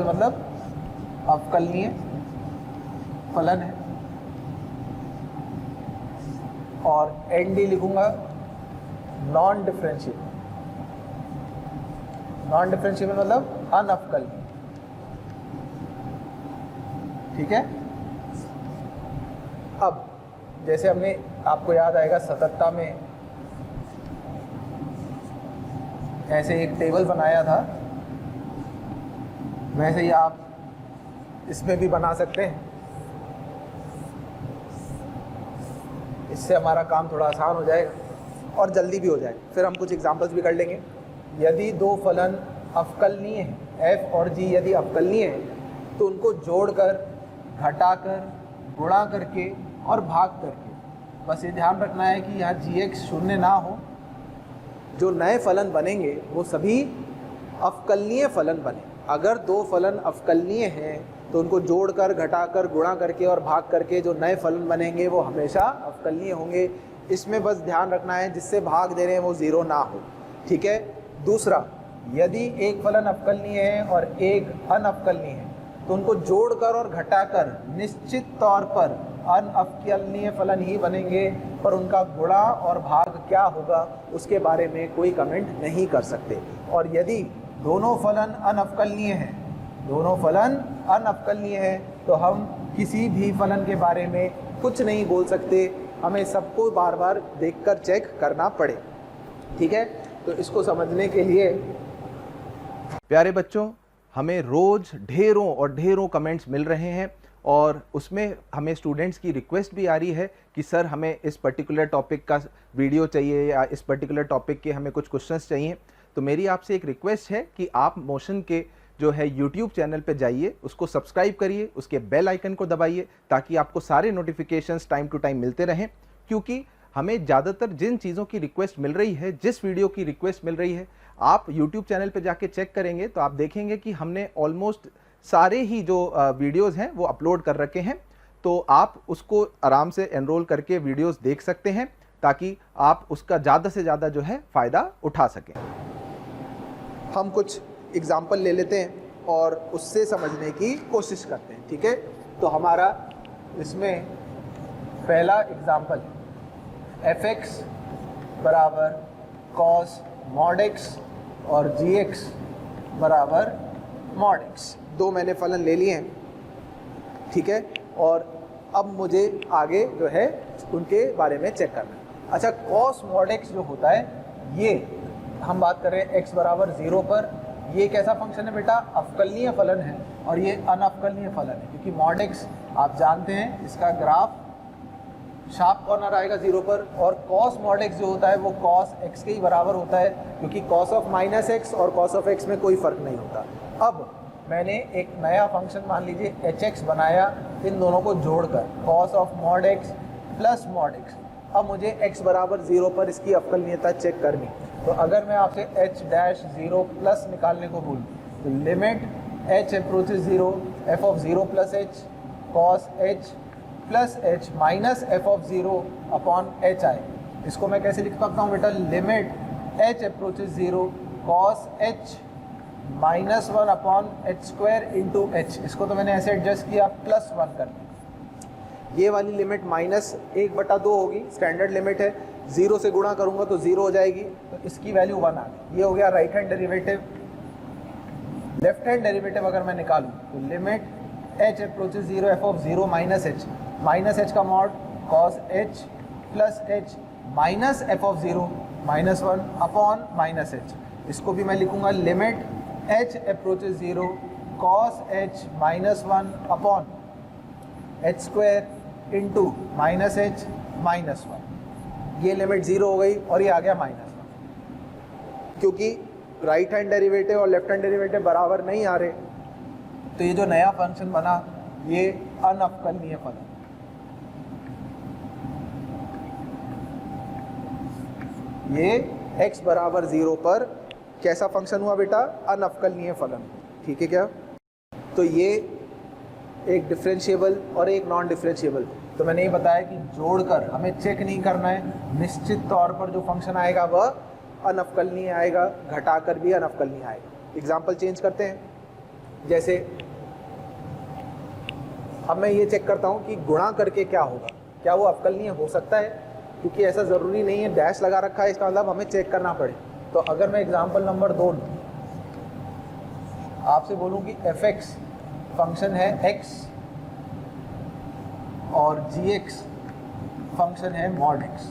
मतलब अवकलनीय फलन है, और nd लिखूंगा नॉन डिफरेंशिएबल मतलब अनअवकलनीय। ठीक है, अब जैसे हमने, आपको याद आएगा सततता में ऐसे एक टेबल बनाया था, वैसे ही आप इसमें भी बना सकते हैं। इससे हमारा काम थोड़ा आसान हो जाएगा और जल्दी भी हो जाएगा। फिर हम कुछ एग्जांपल्स भी कर लेंगे। यदि दो फलन अवकलनीय हैं, f और g यदि अवकलनीय हैं तो उनको जोड़कर, घटाकर, गुणा करके और भाग करके, बस ये ध्यान रखना है कि यहाँ gx शून्य ना हो, जो नए फलन बनेंगे वो सभी अवकलनीय फलन बने। अगर दो फलन अवकलनीय हैं तो उनको जोड़कर, घटाकर, गुणा करके और भाग करके जो नए फलन बनेंगे वो हमेशा अवकलनीय होंगे। इसमें बस ध्यान रखना है जिससे भाग दे रहे हैं वो ज़ीरो ना हो, ठीक है। दूसरा, यदि एक फलन अवकलनीय है और एक अनअवकलनीय है तो उनको जोड़कर और घटाकर निश्चित तौर पर अनअवकलनीय फलन ही बनेंगे, पर उनका गुणा और भाग क्या होगा उसके बारे में कोई कमेंट नहीं कर सकते। और यदि दोनों फलन अनअवकलनीय हैं, दोनों फलन अनअवकलनीय हैं तो हम किसी भी फलन के बारे में कुछ नहीं बोल सकते, हमें सबको बार बार देखकर चेक करना पड़े, ठीक है। तो इसको समझने के लिए प्यारे बच्चों, हमें रोज ढेरों और ढेरों कमेंट्स मिल रहे हैं और उसमें हमें स्टूडेंट्स की रिक्वेस्ट भी आ रही है कि सर हमें इस पर्टिकुलर टॉपिक का वीडियो चाहिए या इस पर्टिकुलर टॉपिक के हमें कुछ क्वेश्चंस चाहिए। तो मेरी आपसे एक रिक्वेस्ट है कि आप मोशन के जो है यूट्यूब चैनल पे जाइए, उसको सब्सक्राइब करिए, उसके बेल आइकन को दबाइए ताकि आपको सारे नोटिफिकेशंस टाइम टू टाइम मिलते रहें। क्योंकि हमें ज़्यादातर जिन चीज़ों की रिक्वेस्ट मिल रही है, जिस वीडियो की रिक्वेस्ट मिल रही है, आप यूट्यूब चैनल पे जाके चेक करेंगे तो आप देखेंगे कि हमने ऑलमोस्ट सारे ही जो वीडियोज़ हैं वो अपलोड कर रखे हैं। तो आप उसको आराम से एनरोल करके वीडियोज़ देख सकते हैं ताकि आप उसका ज़्यादा से ज़्यादा जो है फ़ायदा उठा सकें। हम कुछ एग्जाम्पल ले लेते हैं और उससे समझने की कोशिश करते हैं, ठीक है। तो हमारा इसमें पहला एग्जाम्पल fx बराबर cos mod x और gx बराबर mod x, दो मैंने फलन ले लिए हैं, ठीक है। और अब मुझे आगे जो है उनके बारे में चेक करना है। अच्छा, cos mod x जो होता है, ये हम बात कर रहे हैं x बराबर 0 पर, ये कैसा फंक्शन है बेटा? अवकलनीय फलन है और ये अनअवकलनीय फलन है, क्योंकि mod x आप जानते हैं इसका ग्राफ शार्प कॉर्नर आएगा 0 पर, और cos mod x जो होता है वो cos x के ही बराबर होता है, क्योंकि cos ऑफ माइनस x और cos ऑफ x में कोई फ़र्क नहीं होता। अब मैंने एक नया फंक्शन मान लीजिए hx बनाया, इन दोनों को जोड़कर cos of mod x plus mod x। अब मुझे x बराबर 0 पर इसकी अवकलनीयता चेक करनी, तो अगर मैं आपसे h डैश 0 प्लस निकालने को बोलूँ तो limit h approaches 0 f of 0 plus h cos h plus h minus F of 0 upon h आए। इसको मैं कैसे लिख सकता हूँ बेटा? Limit h approaches 0 cos h minus 1 upon h square into h। इसको तो मैंने ऐसे एडजस्ट किया प्लस 1 कर दिया। ये वाली लिमिट माइनस 1/2 होगी, स्टैंडर्ड लिमिट है, 0 से गुणा करूँगा तो 0 हो जाएगी, तो इसकी वैल्यू 1 आ गई। ये हो गया right hand derivative. Left hand derivative अगर मैं निकालूँ तो limit h approaches 0 F of 0 minus h, minus h का mod cos h plus h minus F of 0 minus 1 upon minus h। इसको भी मैं लिखूंगा limit h approaches 0 cos h minus 1 upon h square into minus h minus 1। ये लिमिट 0 हो गई और ये आ गया माइनस 1। क्योंकि राइट हैंड डेरिवेटिव और लेफ्ट हैंड डेरिवेटिव बराबर नहीं आ रहे, तो ये जो नया फंक्शन बना ये अनअवकलनीय फलन। ये x बराबर 0 पर कैसा फंक्शन हुआ बेटा? अनअवकलनीय फलन, ठीक है क्या? तो ये एक डिफरेंशिएबल और एक नॉन डिफरेंशिएबल। तो मैंने ये बताया कि जोड़कर हमें चेक नहीं करना है, निश्चित तौर पर जो फंक्शन आएगा वह अनअवकलनीय आएगा, घटाकर भी अनअवकलनीय आएगा। एग्जाम्पल चेंज करते हैं, जैसे अब मैं ये चेक करता हूँ कि गुणा करके क्या होगा, क्या वो अवकलनीय हो सकता है? क्योंकि ऐसा ज़रूरी नहीं है, डैश लगा रखा है, इसका मतलब हमें चेक करना पड़े। तो अगर मैं एग्जाम्पल नंबर 2 आपसे बोलूँ कि fx फंक्शन है x और gx फंक्शन है mod x,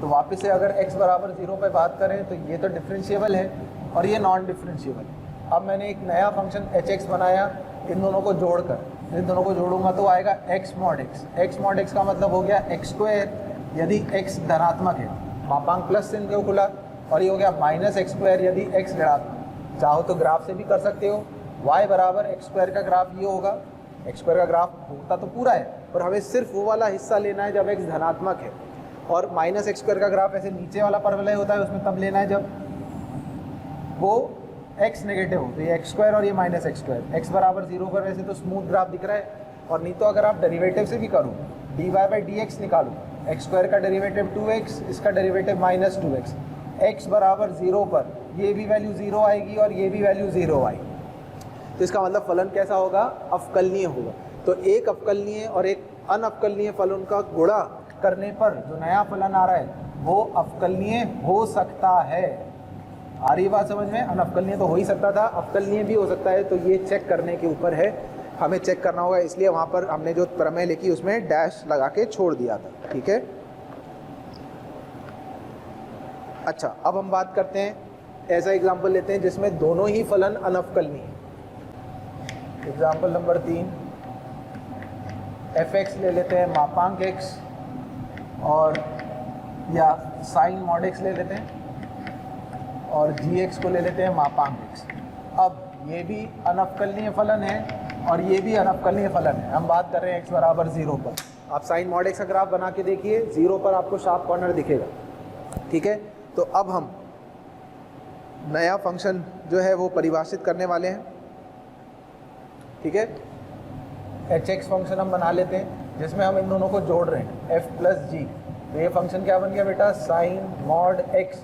तो वापस से अगर x बराबर 0 पे बात करें तो ये तो डिफरेंशिएबल है और ये नॉन डिफरेंशिएबल है। अब मैंने एक नया फंक्शन hx बनाया, इन दोनों को जोड़कर, इन दोनों को जोड़ूंगा तो आएगा x mod x। x mod x का मतलब हो गया x स्क्वायर यदि x धनात्मक है, मापांक प्लस चिन्ह क्यों खुला, और ये हो गया माइनस एक्स स्क्वायर यदि x ऋणात्मक। चाहो तो ग्राफ से भी कर सकते हो, y बराबर एक्स स्क्वायर का ग्राफ ये होगा, एक्स स्क्वायर का ग्राफ होता तो पूरा है पर हमें सिर्फ वो वाला हिस्सा लेना है जब x धनात्मक है, और माइनस एक्स स्क्वायर का ग्राफ ऐसे नीचे वाला परवलय होता है उसमें तब लेना है जब वो x नेगेटिव हो। तो ये एक्स स्क्वायर और ये माइनस एक्स स्क्वायर, x बराबर 0 पर वैसे तो स्मूथ ग्राफ दिख रहा है, और नहीं तो अगर आप डेरिवेटिव से भी करो, dy बाई डी एक्स निकालो, एक्स स्क्वायर का डेरिवेटिव 2x, इसका डेरिवेटिव माइनस 2x, x बराबर 0 पर ये भी वैल्यू 0 आएगी और ये भी वैल्यू 0 आएगी। तो इसका मतलब फलन कैसा होगा, अवकलनीय होगा। तो एक अवकलनीय और एक अनअवकलनीय फलन का गुणा करने पर जो नया फलन आ रहा है वो अवकलनीय हो सकता है। आ रही बात समझ में? अनअवकलनीय तो हो ही सकता था, अवकलनीय भी हो सकता है। तो ये चेक करने के ऊपर है, हमें चेक करना होगा, इसलिए वहाँ पर हमने जो प्रमेय लिखी उसमें डैश लगा के छोड़ दिया था। ठीक है, अच्छा अब हम बात करते हैं, ऐसा एग्जाम्पल लेते हैं जिसमें दोनों ही फलन अनअवकलनीय है। एग्जाम्पल नंबर 3, fx ले लेते हैं मापांक x, और या साइन मॉड x ले लेते हैं, और gx को ले लेते हैं मापांक x। अब ये भी अनअवकलनीय फलन है और ये भी अनअवकलनीय फलन है। हम बात कर रहे हैं x बराबर 0 पर। आप साइन मॉड x का ग्राफ बना के देखिए, 0 पर आपको शार्प कॉर्नर दिखेगा। ठीक है, तो अब हम नया फंक्शन जो है वो परिभाषित करने वाले हैं। ठीक है, hx फंक्शन हम बना लेते हैं जिसमें हम इन दोनों को जोड़ रहे हैं, f प्लस जी। तो ये फंक्शन क्या बन गया बेटा, sine mod x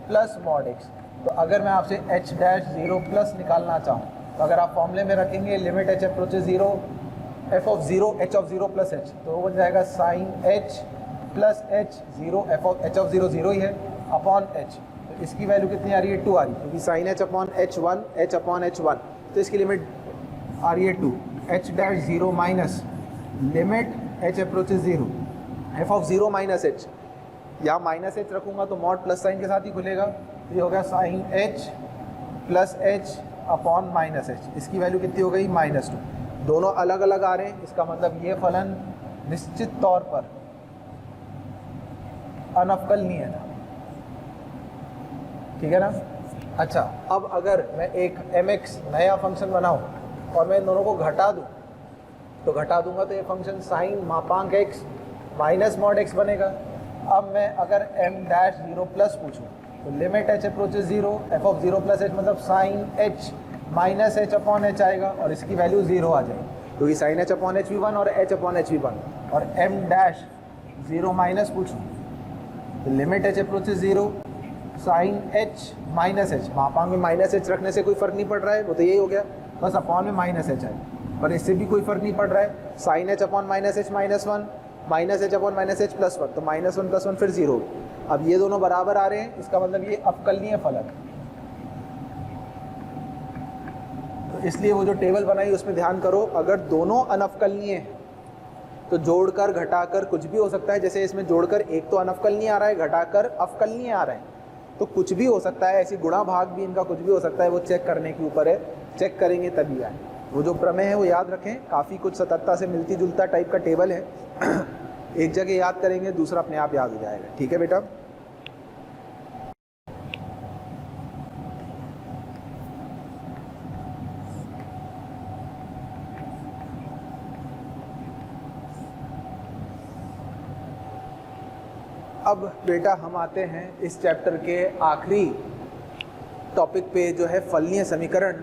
plus mod x। तो अगर मैं आपसे h डैश 0 प्लस निकालना चाहूँ तो अगर आप फॉर्मूले में रखेंगे limit h approaches 0 f of 0 h of 0 plus h, तो वो बन जाएगा sine h plus h 0 f of h of 0 0 ही है अपॉन h। तो इसकी वैल्यू कितनी आ रही है, 2 आ रही है, क्योंकि sine h upon h1 h upon h1, तो इसकी लिमिट आ रही है 2। h dash 0 minus limit h approaches 0 f of 0 minus h, यहाँ माइनस h रखूँगा तो मॉड प्लस साइन के साथ ही खुलेगा, तो ये हो गया sine h plus h upon minus h। इसकी वैल्यू कितनी हो गई, -2। दोनों अलग अलग आ रहे हैं, इसका मतलब ये फलन निश्चित तौर पर अनअवकलनीय है। ठीक है ना। अच्छा, अब अगर मैं एक mx नया फंक्शन बनाऊं और मैं इन दोनों को घटा दूं, तो घटा दूंगा तो ये फंक्शन साइन मापांक x माइनस मॉड x बनेगा। अब मैं अगर m डैश 0 प्लस पूछूं तो limit h approaches 0 f of 0 plus h मतलब sine h minus h upon h आएगा और इसकी वैल्यू 0 आ जाएगी, क्योंकि साइन h अपॉन h भी 1 और h अपॉन h भी 1। और m डैश 0 माइनस पूछूं तो limit h approaches 0 sine h minus h, मापांक में माइनस h रखने से कोई फ़र्क नहीं पड़ रहा है, वो तो यही हो गया, बस अपॉन में माइनस h है, पर इससे भी कोई फ़र्क नहीं पड़ रहा है। Sine h upon minus h minus 1, minus h upon minus h plus 1, तो -1 प्लस 1 फिर 0। अब ये दोनों बराबर आ रहे हैं, इसका मतलब ये अवकलनीय फलन है। तो इसलिए वो जो टेबल बनाई उसमें ध्यान करो, अगर दोनों अनअवकलनीय हैं तो जोड़कर घटाकर कुछ भी हो सकता है। जैसे इसमें जोड़कर एक तो अनअवकलनीय आ रहा है, घटाकर अवकलनीय आ रहा है, तो कुछ भी हो सकता है। ऐसी गुणा भाग भी इनका कुछ भी हो सकता है, वो चेक करने के ऊपर है, चेक करेंगे तभी आए। वो जो प्रमेय है वो याद रखें, काफ़ी कुछ सततता से मिलती जुलता टाइप का टेबल है। एक जगह याद करेंगे, दूसरा अपने आप याद हो जाएगा। ठीक है बेटा। अब बेटा हम आते हैं इस चैप्टर के आखिरी टॉपिक पे, जो है फलनीय समीकरण,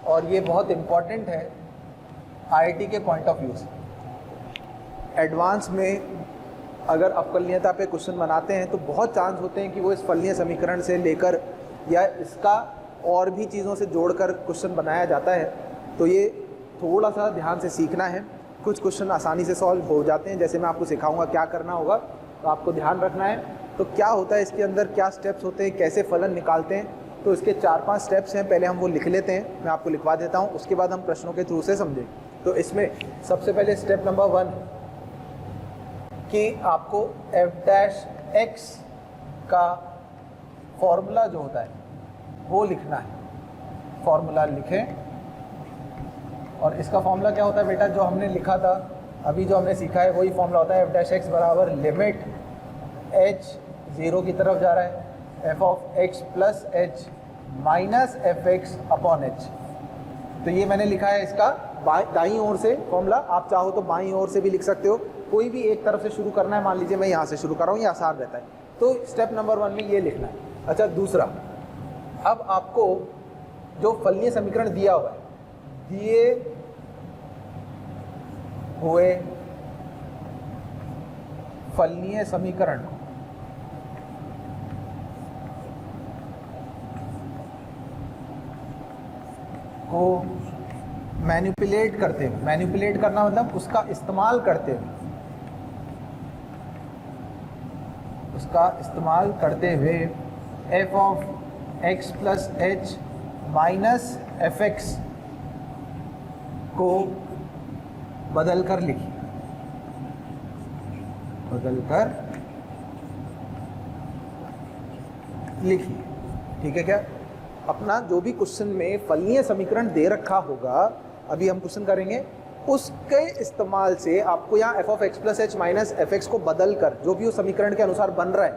और ये बहुत इम्पॉर्टेंट है आईआईटी के पॉइंट ऑफ व्यू से। एडवांस में अगर अवकलनीयता पे क्वेश्चन बनाते हैं तो बहुत चांस होते हैं कि वो इस फलनीय समीकरण से लेकर या इसका और भी चीज़ों से जोड़कर क्वेश्चन बनाया जाता है। तो ये थोड़ा सा ध्यान से सीखना है। कुछ क्वेश्चन आसानी से सॉल्व हो जाते हैं, जैसे मैं आपको सिखाऊंगा क्या करना होगा, तो आपको ध्यान रखना है। तो क्या होता है इसके अंदर, क्या स्टेप्स होते हैं, कैसे फलन निकालते हैं, तो इसके 4-5 स्टेप्स हैं। पहले हम वो लिख लेते हैं, मैं आपको लिखवा देता हूँ, उसके बाद हम प्रश्नों के थ्रू से समझें। तो इसमें सबसे पहले स्टेप नंबर 1 कि आपको f डैश x का फॉर्मूला जो होता है वो लिखना है। फॉर्मूला लिखें, और इसका फॉर्मूला क्या होता है बेटा, जो हमने लिखा था अभी, जो हमने सीखा है वही फॉर्मूला होता है। f डैश x बराबर लिमिट h 0 की तरफ जा रहा है, f of x plus h minus F x upon H. तो ये मैंने लिखा है इसका दाईं ओर से फॉर्मूला, आप चाहो तो बाईं ओर से भी लिख सकते हो, कोई भी एक तरफ से शुरू करना है। मान लीजिए मैं यहाँ से शुरू कर रहा हूँ, ये आसान रहता है। तो स्टेप नंबर 1 में ये लिखना है। अच्छा, दूसरा, अब आपको जो फलनीय समीकरण दिया हुआ है, दिए हुए फलनीय समीकरण को मैनिपुलेट करते हुए, मैनिपुलेट करना मतलब उसका इस्तेमाल करते हुए, उसका इस्तेमाल करते हुए F of x plus H minus F x को बदल कर लिखिए, बदल कर लिखिए। ठीक है क्या? अपना जो भी क्वेश्चन में फलनीय समीकरण दे रखा होगा, अभी हम क्वेश्चन करेंगे, उसके इस्तेमाल से आपको यहाँ F of x plus H minus F x को बदल कर, जो भी उस समीकरण के अनुसार बन रहा है,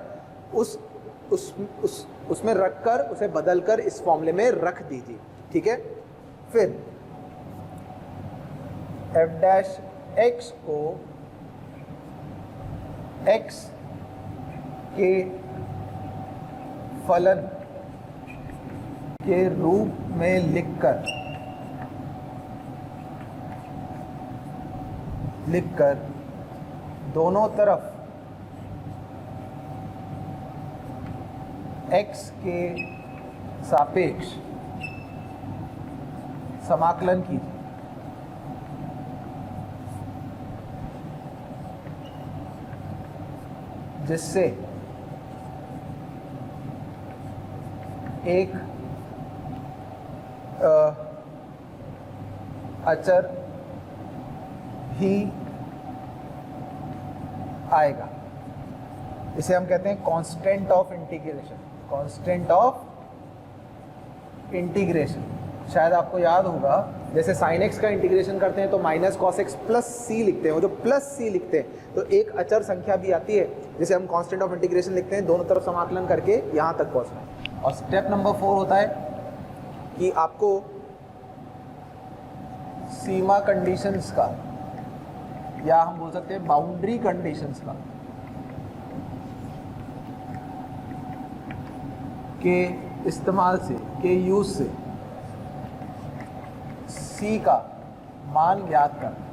उसमें रख कर, उसे बदल कर इस फॉर्मूले में रख दीजिए। ठीक है? फिर एफ डैश एक्स को एक्स के फलन के रूप में लिखकर दोनों तरफ x के सापेक्ष समाकलन कीजिए। जिससे एक अचर ही आएगा। इसे हम कहते हैं constant of integration, constant of integration. शायद आपको याद होगा, जैसे साइन एक्स का इंटीग्रेशन करते हैं तो माइनस कॉस एक्स प्लस सी लिखते हैं। वो जो प्लस सी लिखते हैं तो एक अचर संख्या भी आती है जिसे हम कांस्टेंट ऑफ इंटीग्रेशन लिखते हैं, दोनों तरफ समाकलन करके यहाँ तक पहुँचना है। और स्टेप नंबर 4 होता है कि आपको सीमा कंडीशंस का, या हम बोल सकते हैं बाउंड्री कंडीशंस का, के इस्तेमाल से, के यूज से सी का मान ज्ञात करना।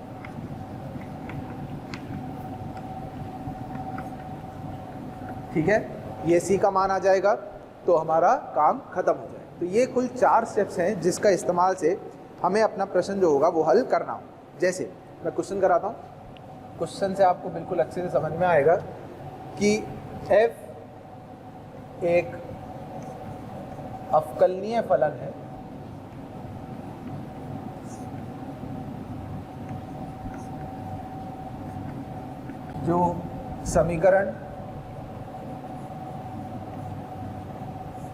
ठीक है? ये सी का मान आ जाएगा तो हमारा काम खत्म हो जाएगा। तो ये कुल 4 स्टेप्स हैं जिसका इस्तेमाल से हमें अपना प्रश्न जो होगा वो हल करना हो। जैसे मैं क्वेश्चन कराता हूँ, क्वेश्चन से आपको बिल्कुल अच्छे से समझ में आएगा कि f एक अवकलनीय फलन है जो समीकरण,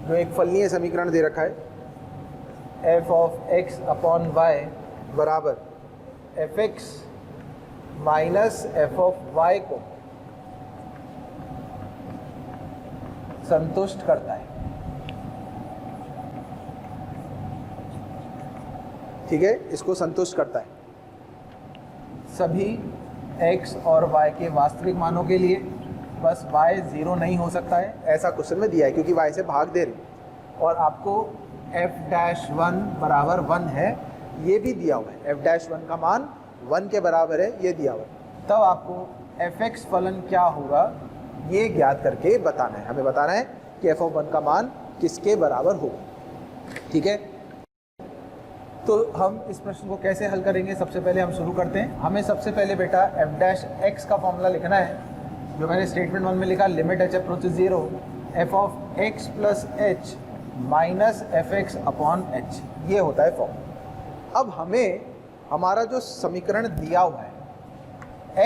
जो एक फलनीय समीकरण दे रखा है, F of X upon Y बराबर F X minus F of Y को संतुष्ट करता है। ठीक है? इसको संतुष्ट करता है सभी x और y के वास्तविक मानों के लिए, बस y 0 नहीं हो सकता है, ऐसा क्वेश्चन में दिया है क्योंकि y से भाग दे रही। और आपको f-1 बराबर 1 है, ये भी दिया हुआ है, f-1 का मान 1 के बराबर है, ये दिया हुआ है। तब आपको fx फलन क्या होगा ये ज्ञात करके बताना है। हमें बताना है कि f(1) का मान किसके बराबर होगा। ठीक है? तो हम इस प्रश्न को कैसे हल करेंगे, सबसे पहले हम शुरू करते हैं। हमें सबसे पहले बेटा f' का फॉर्मूला लिखना है, जो मैंने स्टेटमेंट 1 में लिखा, limit h approaches 0 f of x plus H minus F x upon H, ये होता है फॉर्मूला। अब हमें हमारा जो समीकरण दिया हुआ है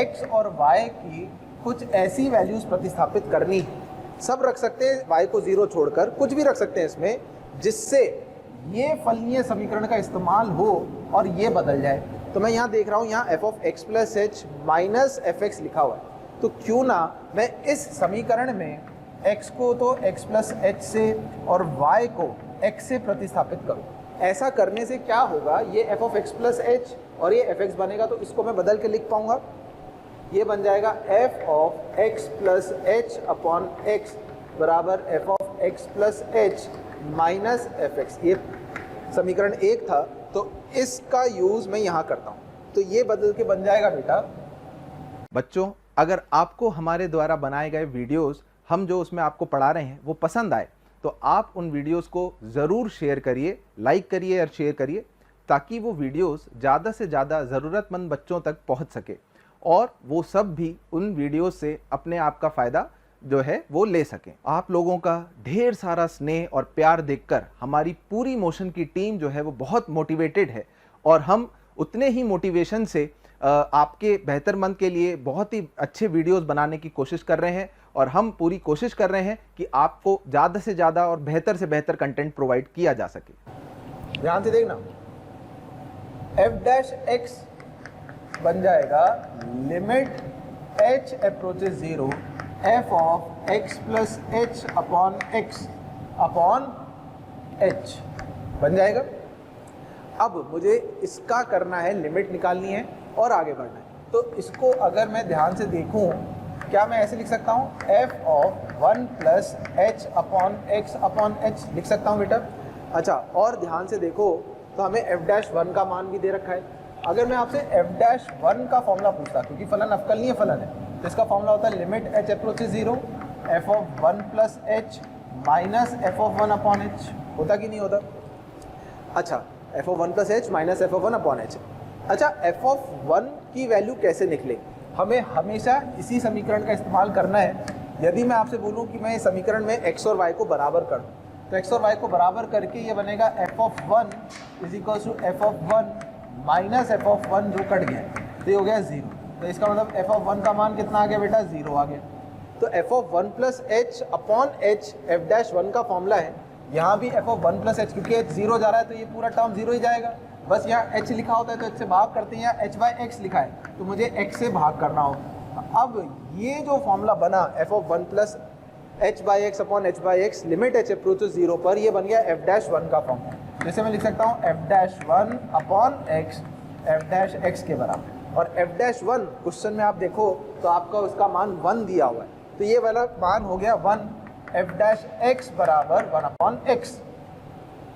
x और y की कुछ ऐसी वैल्यूज प्रतिस्थापित करनी है, सब रख सकते हैं y को 0 छोड़कर, कुछ भी रख सकते हैं इसमें, जिससे ये फलनीय समीकरण का इस्तेमाल हो और ये बदल जाए। तो मैं यहाँ देख रहा हूँ, यहाँ F of x plus H minus F x लिखा हुआ है। तो क्यों ना मैं इस समीकरण में x को तो x प्लस एच से और y को x से प्रतिस्थापित करूं। ऐसा करने से क्या होगा, ये f of x plus H और ये fx बनेगा, तो इसको मैं बदल के लिख पाऊंगा। ये बन जाएगा f of x plus H upon x बराबर f of x plus H minus fx। ये समीकरण 1 था, तो इसका यूज मैं यहाँ करता हूँ, तो ये बदल के बन जाएगा बेटा। बच्चों, अगर आपको हमारे द्वारा बनाए गए वीडियोस, हम जो उसमें आपको पढ़ा रहे हैं, वो पसंद आए तो आप उन वीडियोस को ज़रूर शेयर करिए, लाइक करिए और शेयर करिए, ताकि वो वीडियोस ज़्यादा से ज़्यादा ज़रूरतमंद बच्चों तक पहुंच सके और वो सब भी उन वीडियोस से अपने आप का फ़ायदा जो है वो ले सकें। आप लोगों का ढेर सारा स्नेह और प्यार देखकर हमारी पूरी मोशन की टीम जो है वो बहुत मोटिवेटेड है और हम उतने ही मोटिवेशन से आपके बेहतरमंद के लिए बहुत ही अच्छे वीडियोस बनाने की कोशिश कर रहे हैं और हम पूरी कोशिश कर रहे हैं कि आपको ज़्यादा से ज़्यादा और बेहतर से बेहतर कंटेंट प्रोवाइड किया जा सके। ध्यान से देखना, f डैश x बन जाएगा limit h approaches 0 f of x plus H upon x upon h बन जाएगा। अब मुझे इसका करना है, लिमिट निकालनी है और आगे बढ़ना है। तो इसको अगर मैं ध्यान से देखूं, क्या मैं ऐसे लिख सकता हूं, f of 1 plus H upon x upon h लिख सकता हूं बेटा। अच्छा, और ध्यान से देखो तो हमें f डैश 1 का मान भी दे रखा है। अगर मैं आपसे f डैश 1 का फॉर्मूला पूछता, क्योंकि फलन अवकलनीय फलन है, तो इसका फॉर्मूला होता है limit h approaches 0 f of 1 plus H minus f of 1 upon h। होता कि नहीं होता? अच्छा, f of 1 plus H minus f of 1 upon h। अच्छा, f ऑफ 1 की वैल्यू कैसे निकले? हमें हमेशा इसी समीकरण का इस्तेमाल करना है। यदि मैं आपसे बोलूं कि मैं इस समीकरण में x और y को बराबर कर दूं, तो x और y को बराबर करके ये बनेगा f of 1 is equal to f of 1 minus f of 1 जो कट गया, तो ये हो गया 0। तो इसका मतलब f ऑफ 1 का मान कितना आ गया बेटा? 0 आ गया। तो f of 1 plus H upon H f dash 1 का फॉर्मूला है। यहाँ भी f ऑफ 1 प्लस एच, क्योंकि h 0 जा रहा है तो ये पूरा टर्म 0 ही जाएगा। बस यहाँ h लिखा होता है तो h से भाग करते हैं, यहाँ h बाई x लिखा है तो मुझे x से भाग करना होगा। अब ये जो फॉर्मूला बना f of 1 plus h by x upon h by x limit h approaches 0 पर, ये बन गया f डैश 1 का फॉर्मूला। जैसे मैं लिख सकता हूँ f dash 1 upon x f dash x के बराबर। और f डैश 1 क्वेश्चन में आप देखो तो आपका उसका मान 1 दिया हुआ है, तो ये वाला मान हो गया 1, f डैश x बराबर 1 अपॉन x।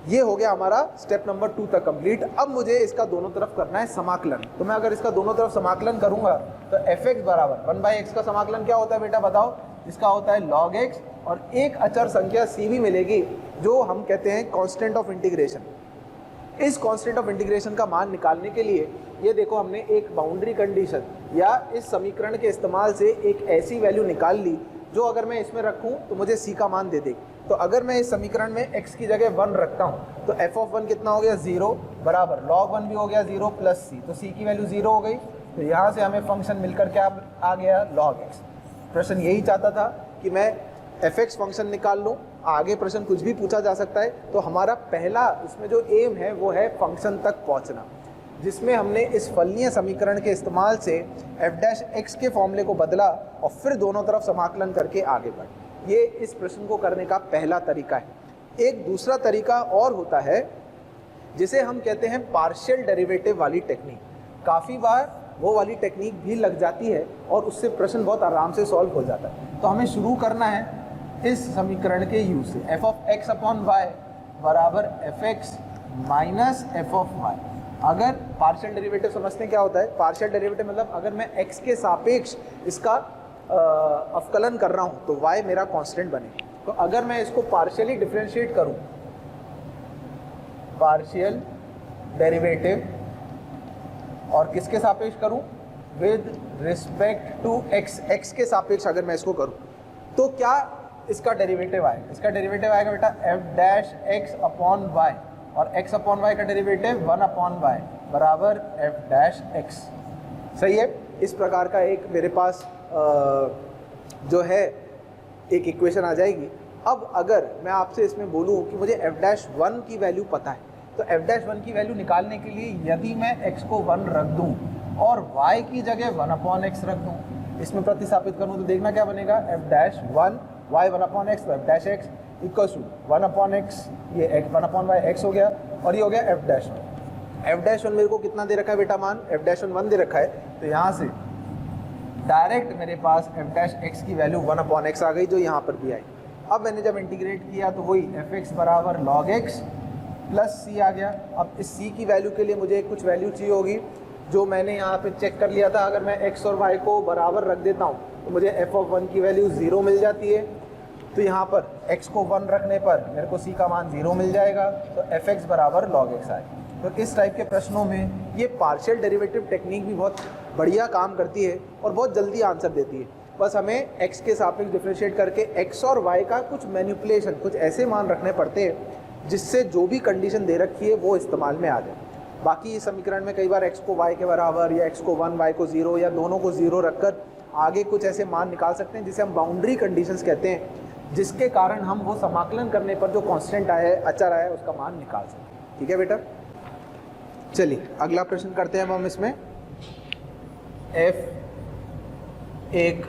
ये हो गया हमारा स्टेप नंबर 2 तक कंप्लीट। अब मुझे इसका दोनों तरफ करना है समाकलन। तो मैं अगर इसका दोनों तरफ समाकलन करूंगा तो fx बराबर 1 बाई एक्स का समाकलन क्या होता है बेटा बताओ? इसका होता है log x, और एक अचर संख्या c भी मिलेगी जो हम कहते हैं कांस्टेंट ऑफ इंटीग्रेशन। इस कांस्टेंट ऑफ इंटीग्रेशन का मान निकालने के लिए ये देखो हमने एक बाउंड्री कंडीशन या इस समीकरण के इस्तेमाल से एक ऐसी वैल्यू निकाल ली जो अगर मैं इसमें रखूं तो मुझे c का मान दे देगी। तो अगर मैं इस समीकरण में x की जगह 1 रखता हूं तो f ऑफ 1 कितना हो गया? 0 बराबर log 1 भी हो गया 0 प्लस c, तो c की वैल्यू 0 हो गई। तो यहाँ से हमें फंक्शन मिलकर क्या आ गया? log x। प्रश्न यही चाहता था कि मैं fx फंक्शन निकाल लूँ। आगे प्रश्न कुछ भी पूछा जा सकता है, तो हमारा पहला इसमें जो एम है वो है फंक्शन तक पहुँचना, जिसमें हमने इस फलनीय समीकरण के इस्तेमाल से f डैश x के फॉर्मूले को बदला और फिर दोनों तरफ समाकलन करके आगे बढ़े। ये इस प्रश्न को करने का पहला तरीका है। एक दूसरा तरीका और होता है जिसे हम कहते हैं पार्शियल डेरिवेटिव वाली टेक्निक। काफ़ी बार वो वाली टेक्निक भी लग जाती है और उससे प्रश्न बहुत आराम से सॉल्व हो जाता है। तो हमें शुरू करना है इस समीकरण के यूज से। f of x upon Y बराबर fx minus f of y। अगर पार्शियल डेरिवेटिव समझते हैं क्या होता है? पार्शियल डेरिवेटिव मतलब अगर मैं x के सापेक्ष इसका अवकलन कर रहा हूँ तो y मेरा कांस्टेंट बने। तो अगर मैं इसको पार्शियली डिफरेंशिएट करूँ, पार्शियल डेरिवेटिव, और किसके सापेक्ष करूँ? With respect to x, x के सापेक्ष अगर मैं इसको करूँ तो क्या इसका डेरिवेटिव आएगा? इसका डेरिवेटिव आएगा बेटा f dash x upon y, और x अपॉन y का डेरिवेटिव 1 अपॉन y बराबर f डैश x। सही है? इस प्रकार का एक मेरे पास जो है एक इक्वेशन आ जाएगी। अब अगर मैं आपसे इसमें बोलूँ कि मुझे f डैश 1 की वैल्यू पता है, तो f डैश 1 की वैल्यू निकालने के लिए यदि मैं x को 1 रख दूँ और y की जगह 1 अपॉन x रख दूँ इसमें प्रतिस्थापित करूँ तो देखना क्या बनेगा, एफ डैश 1 वाई 1/x, तो f dash x equals to 1/x, ये 1/y एक्स हो गया, और ये हो गया एफ डैश 1। एफ डैश 1 मेरे को कितना दे रखा है बेटा मान, एफ डैश 1 दे रखा है, तो यहाँ से डायरेक्ट मेरे पास एफ डैश एक्स की वैल्यू 1/x आ गई, जो यहाँ पर भी आई। अब मैंने जब इंटीग्रेट किया तो वही एफ एक्स बराबर log x प्लस सी आ गया। अब इस सी की वैल्यू के लिए मुझे कुछ वैल्यू चाहिए होगी, जो मैंने यहाँ पे चेक कर लिया था। अगर मैं x और y को बराबर रख देता हूँ तो मुझे f(1) की वैल्यू 0 मिल जाती है। तो यहाँ पर x को 1 रखने पर मेरे को c का मान 0 मिल जाएगा, तो fx बराबर log x आए। तो इस टाइप के प्रश्नों में ये पार्शियल डेरिवेटिव टेक्निक भी बहुत बढ़िया काम करती है और बहुत जल्दी आंसर देती है। बस हमें x के सापेक्ष डिफरेंशिएट करके x और y का कुछ मैनिपुलेशन, कुछ ऐसे मान रखने पड़ते हैं जिससे जो भी कंडीशन दे रखी है वो इस्तेमाल में आ जाए। बाकी इस समीकरण में कई बार x को y के बराबर या x को 1 y को 0 या दोनों को 0 रखकर आगे कुछ ऐसे मान निकाल सकते हैं जिसे हम बाउंड्री कंडीशंस कहते हैं, जिसके कारण हम वो समाकलन करने पर जो कांस्टेंट आया है, अचर आया है, उसका मान निकाल सकते हैं। ठीक है बेटा, चलिए अगला प्रश्न करते हैं हम इसमें। f एक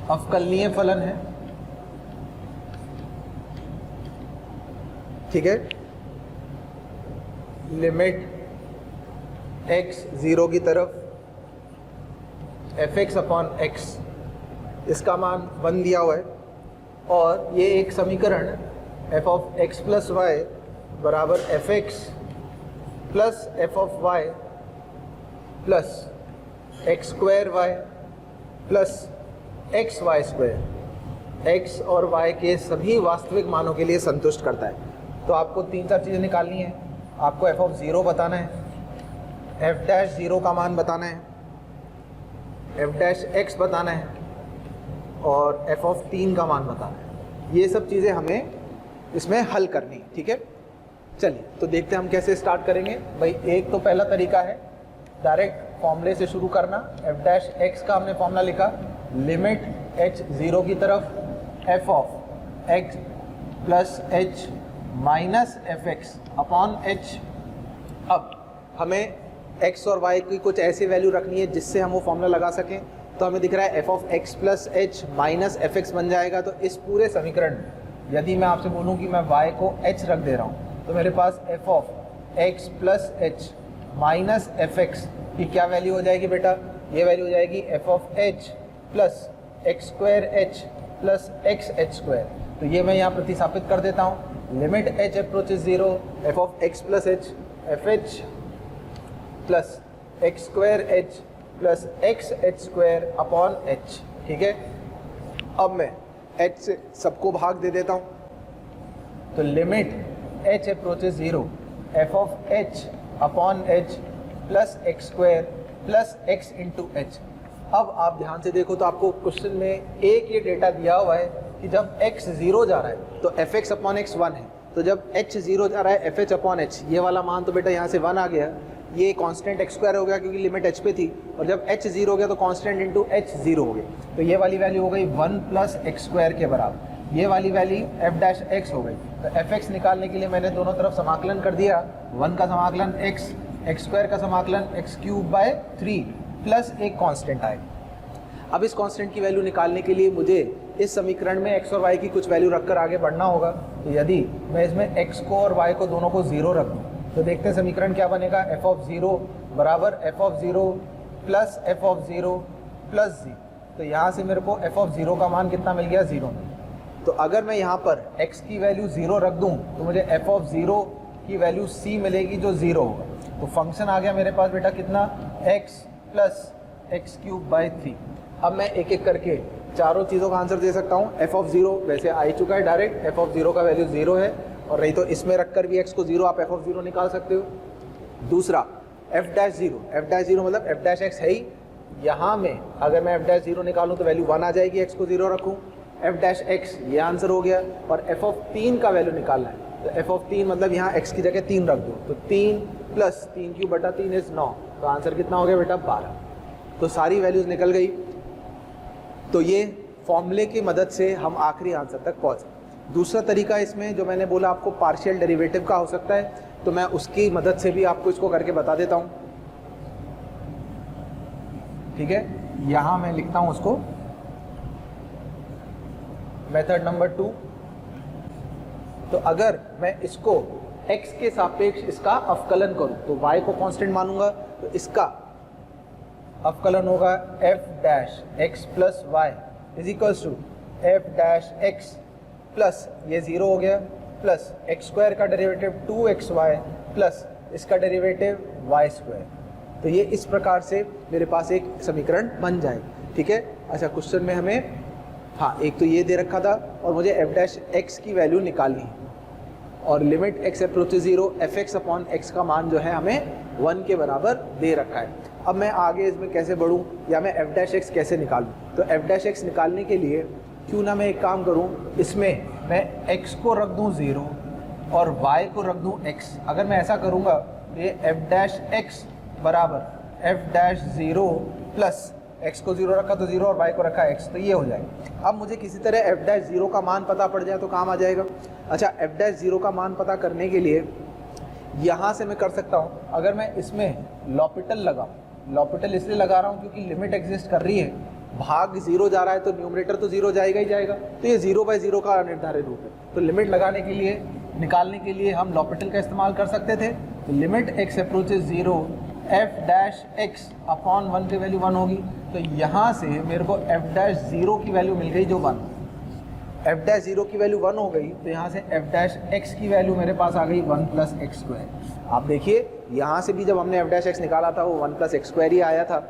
अवकलनीय फलन है, ठीक है। लिमिट x 0 की तरफ fx/x, इसका मान 1 दिया हुआ है, और ये एक समीकरण f(x + y) बराबर fx plus f(y) plus x² plus xy², x और y के सभी वास्तविक मानों के लिए संतुष्ट करता है। तो आपको 3-4 चीज़ें निकालनी है। आपको f(0) बताना है, f'0 का मान बताना है, f'(x) बताना है, और f(3) का मान बताना है। ये सब चीज़ें हमें इसमें हल करनी है, ठीक है। चलिए तो देखते हैं हम कैसे स्टार्ट करेंगे। भाई एक तो पहला तरीका है डायरेक्ट फॉर्मूले से शुरू करना। f'(x) का हमने फॉर्मूला लिखा, लिमिट h 0 की तरफ f(x + h - fx/h)। अब हमें x और y की कुछ ऐसी वैल्यू रखनी है जिससे हम वो फॉर्मूला लगा सकें। तो हमें दिख रहा है f(x + h - fx) बन जाएगा। तो इस पूरे समीकरण में यदि मैं आपसे बोलूं कि मैं y को h रख दे रहा हूं, तो मेरे पास f(x + h - fx) की क्या वैल्यू हो जाएगी बेटा? ये वैल्यू हो जाएगी f(h + x²h + xh²। तो ये मैं यहाँ प्रतिस्थापित कर देता हूँ। Limit h approaches 0, f(x + h fh + x²h + xh²/h, ठीक है। अब मैं h से सबको भाग दे देता हूँ, तो limit h approaches 0, f(h/h + x² + x × h। अब आप ध्यान से देखो तो आपको क्वेश्चन में एक ये डेटा दिया हुआ है कि जब x 0 जा रहा है तो fx/x 1 है, तो जब h 0 जा रहा है fh/h, ये वाला मान तो बेटा यहाँ से 1 आ गया, ये कांस्टेंट x² हो गया क्योंकि लिमिट h पे थी, और जब h 0 हो गया तो कांस्टेंट इंटू h 0 हो गया। तो ये वाली वैल्यू हो गई 1 + x² के बराबर, ये वाली वैल्यू f'(x) हो गई। तो fx निकालने के लिए मैंने दोनों तरफ समाकलन कर दिया, 1 का समाकलन x, x² का समाकलन x³/3 प्लस एक कांस्टेंट आएगा। अब इस कांस्टेंट की वैल्यू निकालने के लिए मुझे इस समीकरण में x और y की कुछ वैल्यू रखकर आगे बढ़ना होगा। तो यदि मैं इसमें x को और y को दोनों को 0 रख दूँ तो देखते हैं समीकरण क्या बनेगा। f(0) बराबर f(0 + f(0 + g। तो यहाँ से मेरे को f(0) का मान कितना मिल गया? 0 मिल गया। तो अगर मैं यहाँ पर x की वैल्यू 0 रख दूँ तो मुझे f(0) की वैल्यू c मिलेगी जो 0 होगा। तो फंक्शन आ गया मेरे पास बेटा कितना? x + x³/3। अब मैं एक एक करके चारों चीज़ों का आंसर दे सकता हूँ। f(0) वैसे आ ही चुका है डायरेक्ट, f(0) का वैल्यू 0 है, और नहीं तो इसमें रखकर भी x को 0 आप f(0) निकाल सकते हो। दूसरा f'0 मतलब f'(x) है ही, यहाँ में अगर मैं f'0 निकालूँ तो वैल्यू 1 आ जाएगी, x को 0 रखूँ। f'(x) ये आंसर हो गया, और f(3) का वैल्यू निकालना है। तो f(3) मतलब यहाँ x की जगह 3 रख दो, तो 3 + 3³/3 इज 9। तो आंसर कितना हो गया बेटा? 12। तो सारी वैल्यूज़ निकल गई। तो ये फॉर्मूले की मदद से हम आखिरी आंसर तक पहुँचे। दूसरा तरीका इसमें जो मैंने बोला आपको पार्शियल डेरिवेटिव का हो सकता है, तो मैं उसकी मदद से भी आपको इसको करके बता देता हूँ। ठीक है, यहाँ मैं लिखता हूँ उसको मेथड नंबर 2। तो अगर मैं इसको x के सापेक्ष इसका अवकलन करूं तो y को कांस्टेंट मानूंगा, तो इसका अवकलन होगा f dash x plus y is equals to f dash x plus ये 0 हो गया प्लस x स्क्वायर का डेरिवेटिव 2xy प्लस इसका डेरिवेटिव y स्क्वायर। तो ये इस प्रकार से मेरे पास एक समीकरण बन जाएगा। ठीक है, अच्छा क्वेश्चन में हमें हाँ एक तो ये दे रखा था और मुझे f डैश x की वैल्यू निकालनी है और limit x approaches 0 fx upon x का मान जो है हमें 1 के बराबर दे रखा है। अब मैं आगे इसमें कैसे बढ़ूं या मैं f डैश x कैसे निकालूं? तो f डैश x निकालने के लिए क्यों ना मैं एक काम करूं, इसमें मैं x को रख दूं 0 और y को रख दूं x। अगर मैं ऐसा करूंगा तो ये f डैश x बराबर f डैश 0 प्लस x को 0 रखा तो 0 और y को रखा x, तो ये हो जाएगा। अब मुझे किसी तरह f डैश 0 का मान पता पड़ जाए तो काम आ जाएगा। अच्छा, f डैश 0 का मान पता करने के लिए यहाँ से मैं कर सकता हूँ, अगर मैं इसमें लॉपिटल लगाऊँ, लॉपिटल इसलिए लगा रहा हूँ क्योंकि लिमिट एग्जिस्ट कर रही है, भाग 0 जा रहा है तो न्यूमरेटर तो 0 जाएगा ही जाएगा, तो ये 0/0 का अनिर्धारित रूप है। तो लिमिट लगाने के लिए, निकालने के लिए हम लॉपिटल का इस्तेमाल कर सकते थे। तो limit x approaches 0 f dash x upon 1 की वैल्यू 1 होगी। तो यहाँ से मेरे को f डैश 0 की वैल्यू मिल गई जो 1, f डैश 0 की वैल्यू 1 हो गई, तो यहाँ से f डैश x की वैल्यू मेरे पास आ गई 1 प्लस एक्स स्क्वायर। आप देखिए यहाँ से भी जब हमने f डैश x निकाला था वो 1 प्लस एक्स स्क्वायर ही आया था,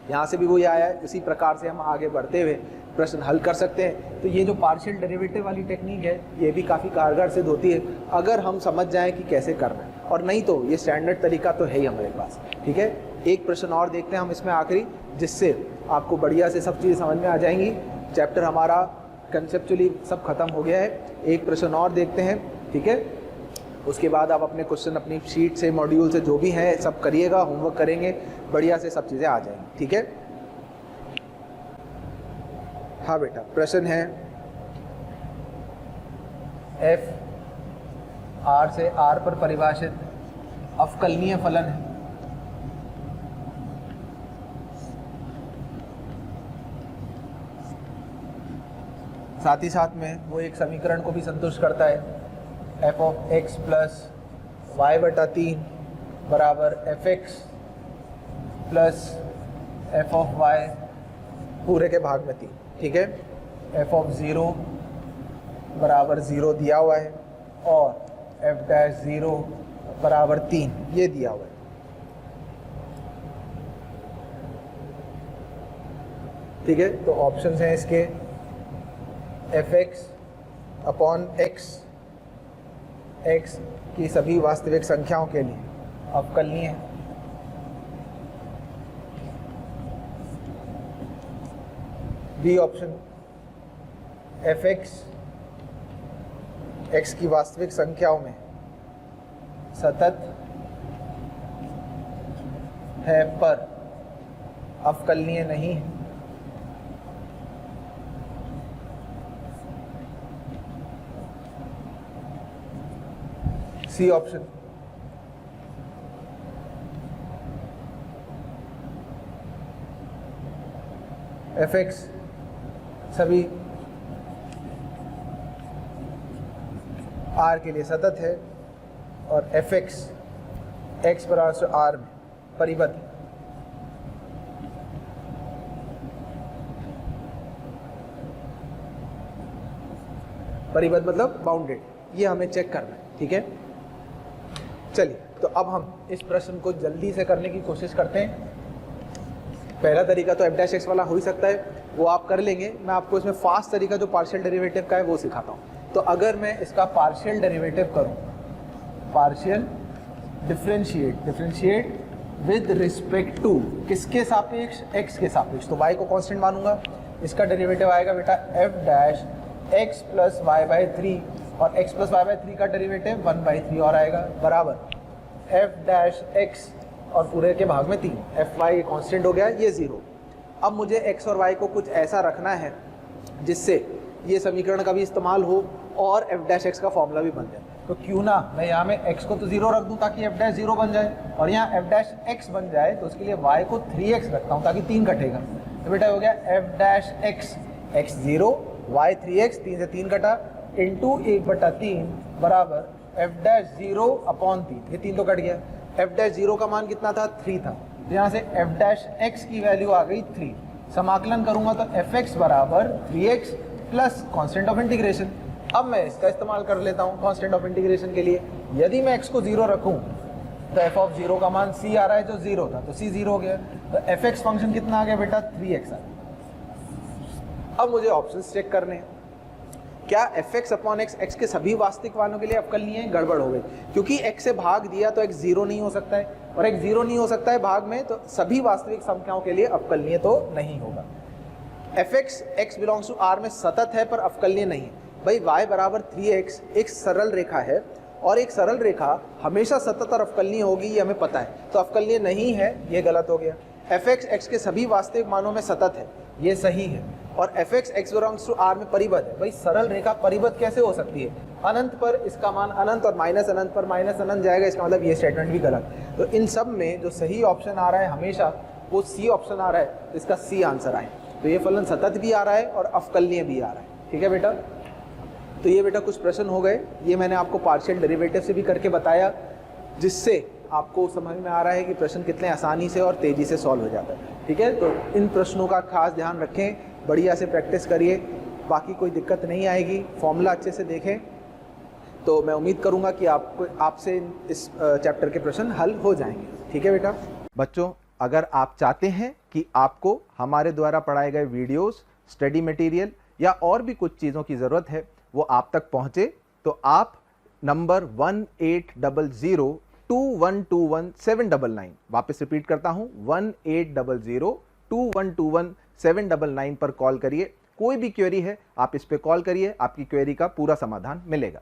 यहाँ से भी वही आया है। इसी प्रकार से हम आगे बढ़ते हुए प्रश्न हल कर सकते हैं। तो ये जो पार्शियल डेरिवेटिव वाली टेक्निक है ये भी काफ़ी कारगर सिद्ध होती है अगर हम समझ जाएं कि कैसे करना है, और नहीं तो ये स्टैंडर्ड तरीका तो है ही हमारे पास। ठीक है, एक प्रश्न और देखते हैं हम इसमें आखिरी, जिससे आपको बढ़िया से सब चीज़ें समझ में आ जाएंगी। चैप्टर हमारा कंसेप्चुअली सब खत्म हो गया है। एक प्रश्न और देखते हैं, ठीक है, उसके बाद आप अपने क्वेश्चन अपनी शीट से, मॉड्यूल से जो भी है सब करिएगा, होमवर्क करेंगे, बढ़िया से सब चीज़ें आ जाएंगी। ठीक है, हाँ बेटा, प्रश्न है f r से r पर परिभाषित अवकलनीय फलन है। साथ ही साथ में वो एक समीकरण को भी संतुष्ट करता है, f of x plus y बटा 3 बराबर F x plus f of y पूरे के भाग में 3। ठीक है, f ऑफ 0 बराबर 0 दिया हुआ है और f डैश 0 बराबर 3 ये दिया हुआ है। ठीक है, तो ऑप्शंस हैं इसके fx अपॉन x, x की सभी वास्तविक संख्याओं के लिए अवकलनीय है। बी ऑप्शन fx x की वास्तविक संख्याओं में सतत है पर अवकलनीय नहीं है। सी ऑप्शन fx सभी r के लिए सतत है और fx x बराबर r में परिबद्ध। परिबद्ध मतलब बाउंडेड, ये हमें चेक करना है। ठीक है, चलिए तो अब हम इस प्रश्न को जल्दी से करने की कोशिश करते हैं। पहला तरीका तो f डैश x वाला हो ही सकता है, वो आप कर लेंगे। मैं आपको इसमें फास्ट तरीका जो पार्शियल डेरिवेटिव का है वो सिखाता हूँ। तो अगर मैं इसका पार्शियल डेरिवेटिव करूँ, partial differentiate with respect to किसके सापेक्ष, x के सापेक्ष, तो y को कांस्टेंट मानूंगा, इसका डेरिवेटिव आएगा बेटा f dash x plus y by 3 और x प्लस वाई बाई 3 का डेरिवेटिव 1/3 और आएगा बराबर f डैश x और पूरे के भाग में 3, एफ वाई कॉन्स्टेंट हो गया, ये 0। अब मुझे x और y को कुछ ऐसा रखना है जिससे ये समीकरण का भी इस्तेमाल हो और f डैश x का फॉर्मूला भी बन जाए। तो क्यों ना मैं यहाँ में x को तो 0 रख दूँ ताकि f डैश 0 बन जाए, और यहाँ f डैश x बन जाए, तो उसके लिए y को 3x रखता हूँ ताकि 3 कटेगा। तो बेटा हो गया f dash x 0, y 3x, 3 से 3 कटा, इंटू 1/3 बराबर f डैश 0 अपॉन 3, ये 3 तो कट गया। f डैश 0 का मान कितना था, 3 था, तो यहाँ से f डैश x की वैल्यू आ गई 3। समाकलन करूंगा तो fx बराबर 3x plus constant of integration. अब मैं इसका इस्तेमाल कर लेता हूँ कांस्टेंट ऑफ इंटीग्रेशन के लिए। यदि मैं x को 0 रखूँ तो f ऑफ 0 का मान c आ रहा है जो 0 था, तो c 0 हो गया, तो fx फंक्शन कितना आ गया बेटा, 3x आ गया। अब मुझे ऑप्शंस चेक करने हैं। क्या fx अपॉन x x के सभी वास्तविक मानों के लिए अवकलनीय है? गड़बड़ हो गई, क्योंकि x से भाग दिया तो x 0 नहीं हो सकता है, और x 0 नहीं हो सकता है भाग में, तो सभी वास्तविक संख्याओं के लिए अवकलनीय तो नहीं होगा। fx x belongs to r में सतत है पर अवकलनीय नहीं है। भाई y बराबर 3x एक सरल रेखा है, और एक सरल रेखा हमेशा सतत और अवकलनीय होगी, ये हमें पता है, तो अवकलनीय नहीं है, ये गलत हो गया। fx x के सभी वास्तविक मानों में सतत है, ये सही है, और fx x belongs to r में परिबद्ध है। भाई सरल रेखा परिबद्ध कैसे हो सकती है, अनंत पर इसका मान अनंत और माइनस अनंत पर माइनस अनंत जाएगा, इसका मतलब ये स्टेटमेंट भी गलत। तो इन सब में जो सही ऑप्शन आ रहा है हमेशा वो सी ऑप्शन आ रहा है, तो इसका सी आंसर आए। तो ये फलन सतत भी आ रहा है और अवकलनीय भी आ रहा है। ठीक है बेटा, तो ये बेटा कुछ प्रश्न हो गए, ये मैंने आपको पार्शियल डेरिवेटिव से भी करके बताया, जिससे आपको समझ में आ रहा है कि प्रश्न कितने आसानी से और तेज़ी से सॉल्व हो जाता है। ठीक है, तो इन प्रश्नों का खास ध्यान रखें, बढ़िया से प्रैक्टिस करिए, बाकी कोई दिक्कत नहीं आएगी, फॉर्मूला अच्छे से देखें, तो मैं उम्मीद करूँगा कि आपसे इस चैप्टर के प्रश्न हल हो जाएंगे। ठीक है बेटा। बच्चों, अगर आप चाहते हैं कि आपको हमारे द्वारा पढ़ाए गए वीडियोस, स्टडी मटेरियल या और भी कुछ चीज़ों की ज़रूरत है वो आप तक पहुँचे, तो आप नंबर 18002121 वापस रिपीट करता हूँ, 18002121 पर कॉल करिए। कोई भी क्वेरी है आप इस पे कॉल करिए, आपकी क्वेरी का पूरा समाधान मिलेगा।